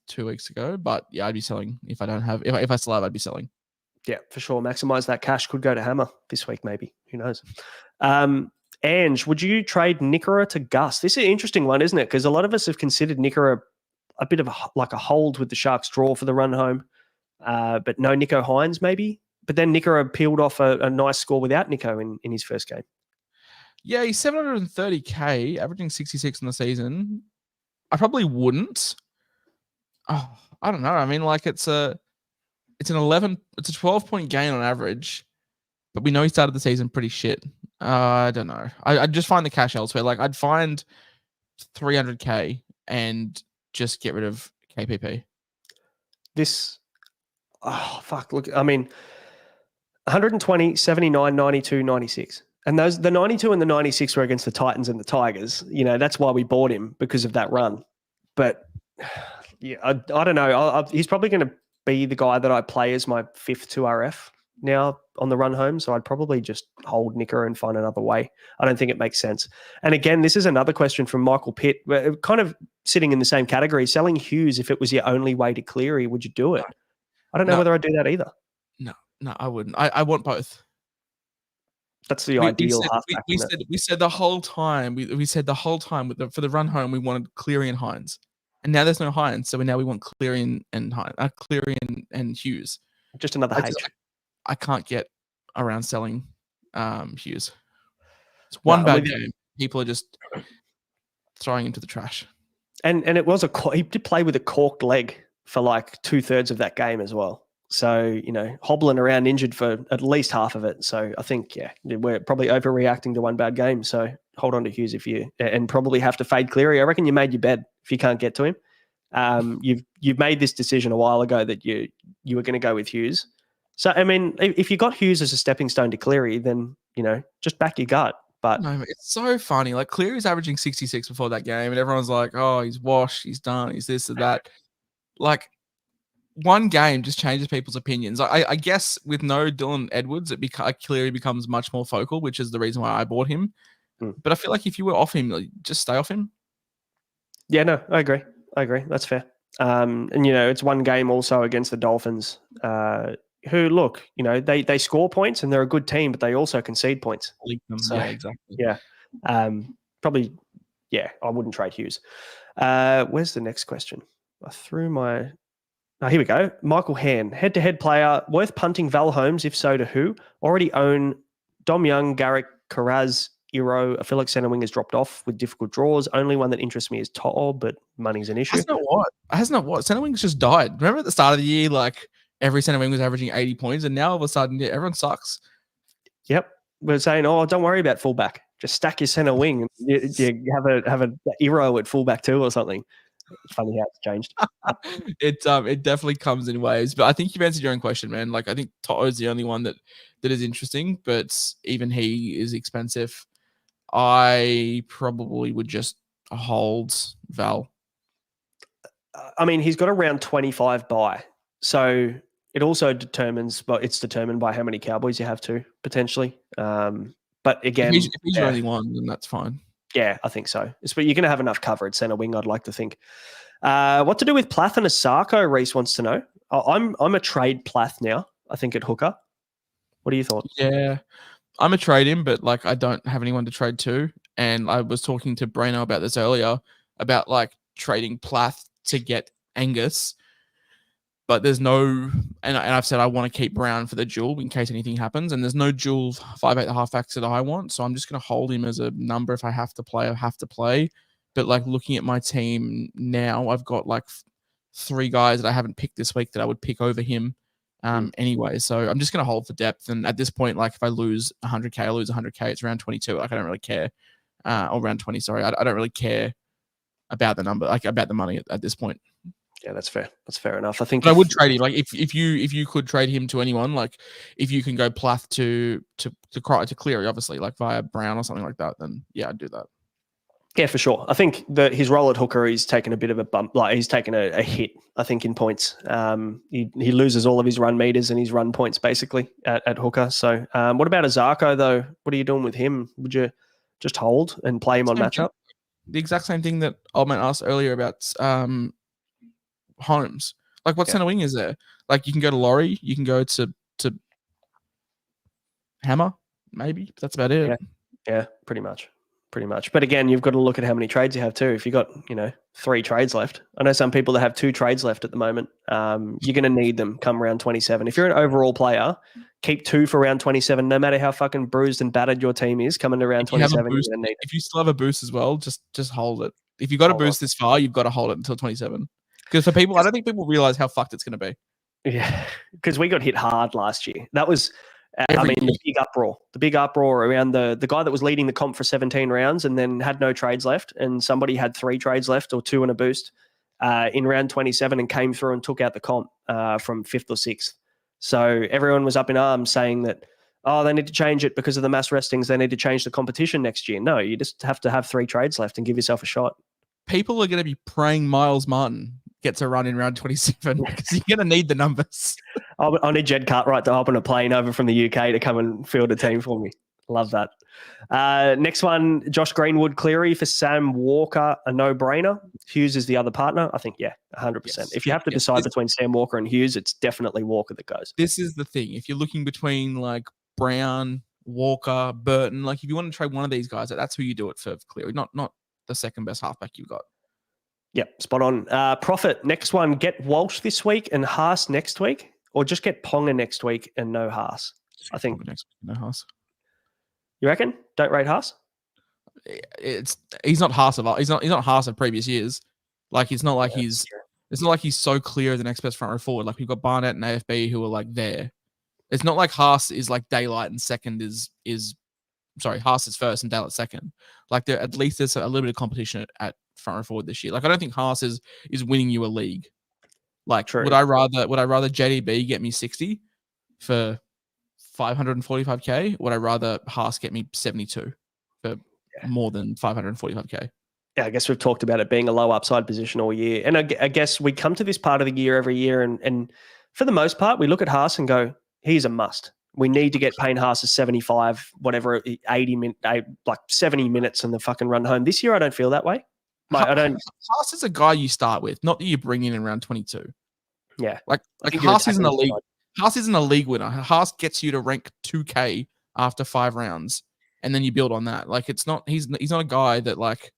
2 weeks ago, but yeah, I'd be selling if I don't have. If I still have, I'd be selling. Yeah, for sure. Maximize that cash. Could go to Hammer this week, maybe. Who knows? Ange, would you trade Nickera to Gus? This is an interesting one, isn't it? Because a lot of us have considered Nickera a bit of a hold with the Sharks draw for the run home, but no Nico Hines maybe. But then Nickera peeled off a nice score without Nico in his first game. Yeah, he's 730K, averaging 66 in the season. I probably wouldn't. Oh, I don't know. I mean, like it's a 12-point gain on average, but we know he started the season pretty shit. I don't know. I'd just find the cash elsewhere. Like I'd find 300K and just get rid of KPP. Look, I mean, 120, 79, 92, 96. And the 92 and the 96 were against the Titans and the Tigers. You know, that's why we bought him, because of that run. But yeah, I don't know. He's probably going to be the guy that I play as my 5th 2RF now on the run home. So I'd probably just hold Nicker and find another way. I don't think it makes sense. And again, this is another question from Michael Pitt. We're kind of sitting in the same category. Selling Hughes, if it was your only way to Cleary, would you do it? I don't know whether I'd do that either. No, I wouldn't. I want both. That's the ideal halfback. We said the whole time. We said the whole time for the run home we wanted Cleary and Hines, and now there's no Hines, so now we want Cleary and Cleary and Hughes. Just another H. I can't get around selling Hughes. It's one bad game. People are just throwing him to the trash. And it was he did play with a corked leg for like 2/3 of that game as well. So, you know, hobbling around injured for at least half of it. So I think, we're probably overreacting to one bad game. So hold on to Hughes and probably have to fade Cleary. I reckon you made your bed if you can't get to him. You've made this decision a while ago that you were going to go with Hughes. So, I mean, if you got Hughes as a stepping stone to Cleary, then, you know, just back your gut. But no, it's so funny. Like Cleary's averaging 66 before that game and everyone's like, oh, he's washed, he's done, he's this or that. Like, one game just changes people's opinions. I guess with no Dylan Edwards, Cleary becomes much more focal, which is the reason why I bought him. But I feel like if you were off him, just stay off him. Yeah, no, I agree. That's fair. And, you know, it's one game also against the Dolphins, who, look, you know, they score points and they're a good team, but they also concede points. So, yeah, exactly. Yeah. Probably, I wouldn't trade Hughes. Where's the next question? I threw my... Oh, here we go. Michael Hand, head-to-head player, worth punting Val Holmes, if so, to who? Already own Dom Young, Garrick, Carraz, Iro. I feel like centre wing has dropped off with difficult draws. Only one that interests me is To'o, but money's an issue. Hasn't it what? Centre wing's just died. Remember at the start of the year, like every centre wing was averaging 80 points, and now all of a sudden, everyone sucks. Yep. We're saying, don't worry about fullback. Just stack your centre wing. You have a Iro at fullback too or something. It's funny how it's changed. It definitely comes in waves, but I think you've answered your own question, man. Like I think To'o's the only one that is interesting, but even he is expensive. I probably would just hold Val. I mean, he's got a round 25 bye. So it also determines, but it's determined by how many Cowboys you have to potentially. But again, if he's your only one, then that's fine. Yeah, I think so. But you're going to have enough cover at centre wing, I'd like to think. What to do with Plath and Asako, Reese wants to know. I'm a trade Plath now, I think, at hooker. What are your thoughts? Yeah, I'm a trade him, but like I don't have anyone to trade to. And I was talking to Braino about this earlier, about like trading Plath to get Angus. But there's no, and I've said I want to keep Brown for the duel in case anything happens. And there's no dual 5'8" halfbacks that I want. So I'm just going to hold him as a number. If I have to play, I have to play. But like looking at my team now, I've got like 3 guys that I haven't picked this week that I would pick over him anyway. So I'm just going to hold for depth. And at this point, like if I lose 100K, I lose 100K. It's around 22. Like I don't really care. Or around 20, sorry. I don't really care about the number, like about the money at this point. Yeah, that's fair. That's fair enough. I think I would trade him. Like if you could trade him to anyone, like if you can go Plath to Cleary, obviously, like via Brown or something like that, then yeah, I'd do that. Yeah, for sure. I think that his role at hooker, he's taken a bit of a bump. Like he's taken a hit, I think, in points. He loses all of his run meters and his run points basically at hooker. So what about Azarko though? What are you doing with him? Would you just hold and play him on matchup? The exact same thing that Oldman asked earlier about Holmes. Like what centre wing is there? Like you can go to Laurie, you can go to Hammer, maybe. That's about it. Yeah, pretty much. But again, you've got to look at how many trades you have too. If you've got, 3 trades left. I know some people that have 2 trades left at the moment. You're going to need them come round 27. If you're an overall player, keep 2 for round 27, no matter how fucking bruised and battered your team is coming to round 27. Boost, you're going to need it. If you still have a boost as well, just hold it. If you've got a boost this far, you've got to hold it until 27. Because for people, I don't think people realize how fucked it's going to be. Yeah, because we got hit hard last year. That was, the big uproar around the guy that was leading the comp for 17 rounds and then had no trades left, and somebody had 3 trades left or 2 and a boost in round 27 and came through and took out the comp from 5th or 6th. So everyone was up in arms saying that, they need to change it because of the mass restings. They need to change the competition next year. No, you just have to have 3 trades left and give yourself a shot. People are going to be praying Miles Martin gets a run in round 27 because you're going to need the numbers. I need Jed Cartwright to hop on a plane over from the UK to come and field a team for me. Love that. Next one, Josh Greenwood, Cleary for Sam Walker, a no-brainer. Hughes is the other partner. I think, 100%. Yes. If you have to decide between Sam Walker and Hughes, it's definitely Walker that goes. This is the thing. If you're looking between like Brown, Walker, Burton, like if you want to trade one of these guys, that's who you do it for Cleary, not the second best halfback you've got. Yep, spot on. Profit, next one, get Walsh this week and Haas next week, or just get Ponga next week and no Haas. I think next week, no Haas. You reckon? Don't rate Haas? He's not Haas of previous years. Like it's not like he's so clear as the next best front row forward. Like we've got Barnett and AFB who are like there. It's not like Haas is like daylight and second Haas is first and Daylight second. Like at least there's a little bit of competition at front row forward this year. Like I don't think Haas is winning you a league. Like True. would I rather JDB get me 60 for 545K? Would I rather Haas get me 72 for more than 545K? Yeah, I guess we've talked about it being a low upside position all year. And I guess we come to this part of the year every year and for the most part, we look at Haas and go, he's a must. We need to get Payne Haas 75, whatever, 70 minutes in the fucking run home. This year, I don't feel that way. Haas is a guy you start with, not that you bring in around 22. Yeah. Like Haas isn't a league. Haas isn't a league winner. Haas gets you to rank 2K after 5 rounds, and then you build on that. Like it's not. He's not a guy that like.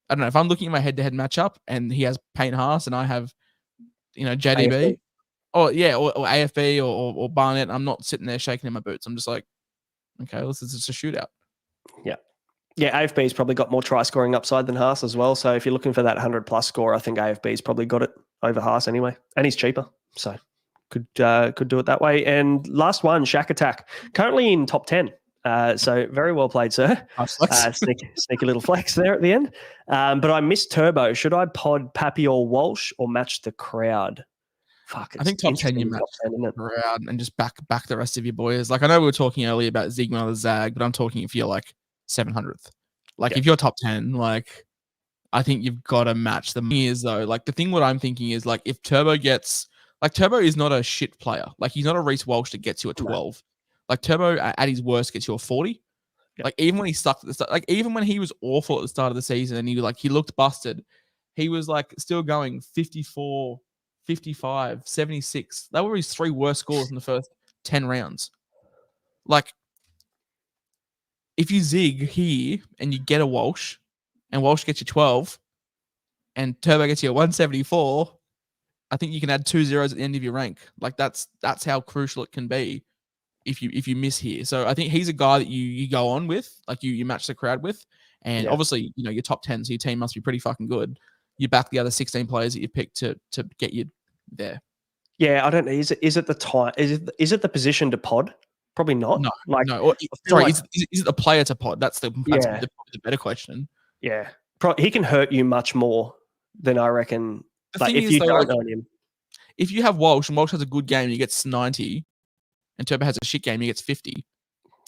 I don't know. If I'm looking at my head-to-head matchup and he has Payne Haas and I have, JDB, or AFB or Barnett, I'm not sitting there shaking in my boots. I'm just like, okay, this is just a shootout. Yeah. Yeah, AFB's probably got more try scoring upside than Haas as well. So if you're looking for that 100+ score, I think AFB's probably got it over Haas anyway, and he's cheaper. So could do it that way. And last one, Shack Attack, currently in top 10. So very well played, sir. Sneaky little flex there at the end. But I missed Turbo. Should I pod Pappy or Walsh or match the crowd? Fuck, I think top 10 you match the crowd and just back the rest of your boys. Like I know we were talking earlier about Zigma or Zag, but I'm talking if you're like 700th. Like if you're top 10, like I think you've got to match them. Is though, like the thing what I'm thinking is like if Turbo gets like Turbo is not a shit player. Like he's not a Reece Walsh that gets you a 12. No. Like Turbo at his worst gets you a 40. Yep. Like even when he sucked at the start, like even when he was awful at the start of the season and he looked busted, he was like still going 54, 55, 76. That were his 3 worst scores in the first 10 rounds. Like if you zig here and you get a Walsh and Walsh gets you 12 and Turbo gets you a 174, I think you can add 2 zeros at the end of your rank. Like that's how crucial it can be if you miss here. So I think he's a guy that you go on with, like you match the crowd with. And obviously, your top 10, so your team must be pretty fucking good. You back the other 16 players that you picked to get you there. Yeah, I don't know. Is it the time? Is it the position to pod? Probably not. No. Or, sorry, is it the player to pod? That's the better question. Yeah, he can hurt you much more than I reckon. Like if you don't own him, if you have Walsh and Walsh has a good game, he gets 90, and Turbo has a shit game, he gets 50.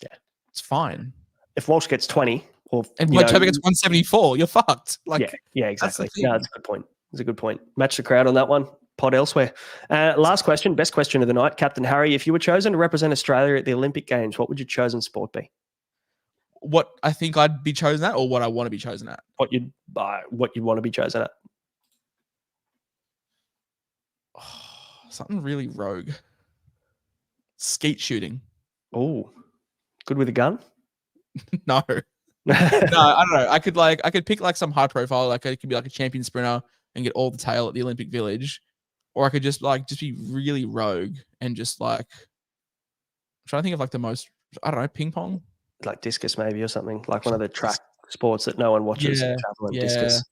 Yeah, it's fine. If Walsh gets 20, and Turbo gets 174, you're fucked. Like yeah, exactly. No, that's a good point. It's a good point. Match the crowd on that one. Pod elsewhere. Last question, best question of the night, Captain Harry. If you were chosen to represent Australia at the Olympic Games, what would your chosen sport be? What I think I'd be chosen at, or what I want to be chosen at? What you'd want to be chosen at? Oh, something really rogue. Skeet shooting. Oh, good with a gun? No. No, I don't know. I could pick like some high profile, like it could be like a champion sprinter and get all the tail at the Olympic Village, or I could just be really rogue and just like I'm trying to think of like the most, I don't know, ping pong, like discus maybe or something, like one of the track sports that no one watches. Discus,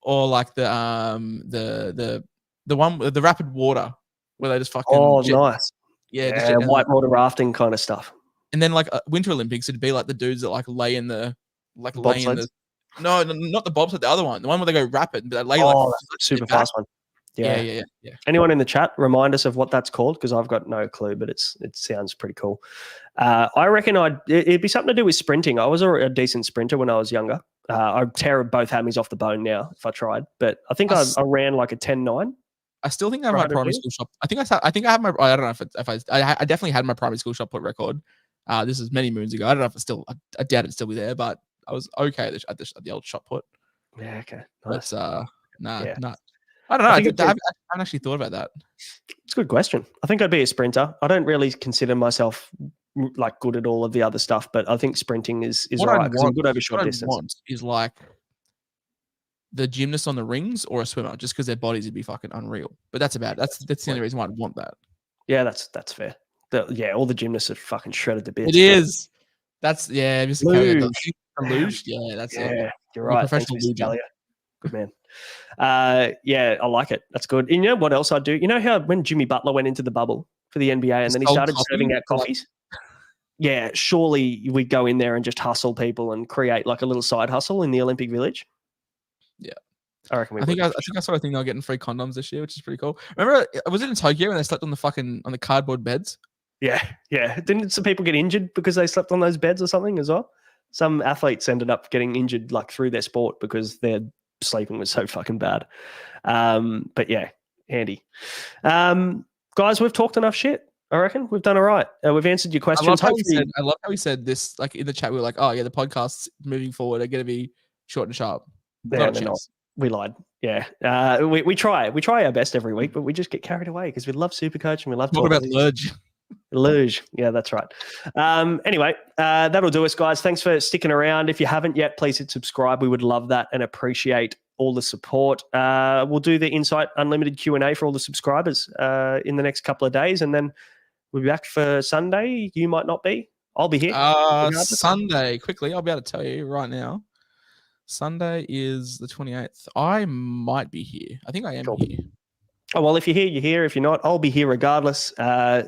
or like the one the rapid water where they just fucking nice, whitewater rafting kind of stuff. And then like Winter Olympics, it'd be like the dudes that like lay in the no, not the bobsled, the other one, the one where they go rapid, but they lay super fast one. Yeah. Anyone in the chat, remind us of what that's called, because I've got no clue, but it sounds pretty cool. I reckon it'd be something to do with sprinting. I was a decent sprinter when I was younger. I'd tear both hammies off the bone now if I tried, but I think I ran like a 10.9. I still think I have my primary school shot. I think I have my. I don't know if I definitely had my primary school shot put record. This is many moons ago. I don't know if it's still. I doubt it'd still be there, but I was okay at the old shot put. Yeah. Okay. Nice. But nah. I don't know. I haven't actually thought about that. It's a good question. I think I'd be a sprinter. I don't really consider myself like good at all of the other stuff, but I think sprinting is all right because I'm good over short distance. What I want is like the gymnast on the rings or a swimmer, just because their bodies would be fucking unreal. But that's the only reason why I'd want that. Yeah, that's fair. All the gymnasts are fucking shredded to bits. It is. That's Luge. Luge. Yeah, that's it. You're right. Professional luge. Good man. I like it. That's good. And you know what else I do? You know how when Jimmy Butler went into the bubble for the NBA and then he started serving out coffees? Yeah, surely we'd go in there and just hustle people and create like a little side hustle in the Olympic Village. Yeah. I reckon I think I saw a thing they were getting free condoms this year, which is pretty cool. Remember, was it in Tokyo when they slept on the cardboard beds? Yeah. Didn't some people get injured because they slept on those beds or something as well? Some athletes ended up getting injured like through their sport because their sleeping was so fucking bad. But yeah, handy. Guys, we've talked enough shit. I reckon we've done all right. We've answered your questions. I love how he said this. Like in the chat, we were like, "Oh yeah, the podcasts moving forward are going to be short and sharp." Not we lied. Yeah, we try our best every week, but we just get carried away because we love Supercoach and we love talking about Luge. Luge. Yeah, that's right. Anyway, that'll do us, guys. Thanks for sticking around. If you haven't yet, please hit subscribe. We would love that and appreciate all the support. We'll do the Insight Unlimited Q&A for all the subscribers in the next couple of days, and then we'll be back for Sunday. You might not be. I'll be here. Sunday, quickly, I'll be able to tell you right now. Sunday is the 28th. I might be here. I think I am here. Oh, well, if you're here, you're here. If you're not, I'll be here regardless.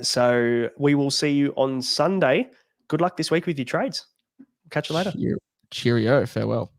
So we will see you on Sunday. Good luck this week with your trades. Catch you later. Cheerio. Farewell.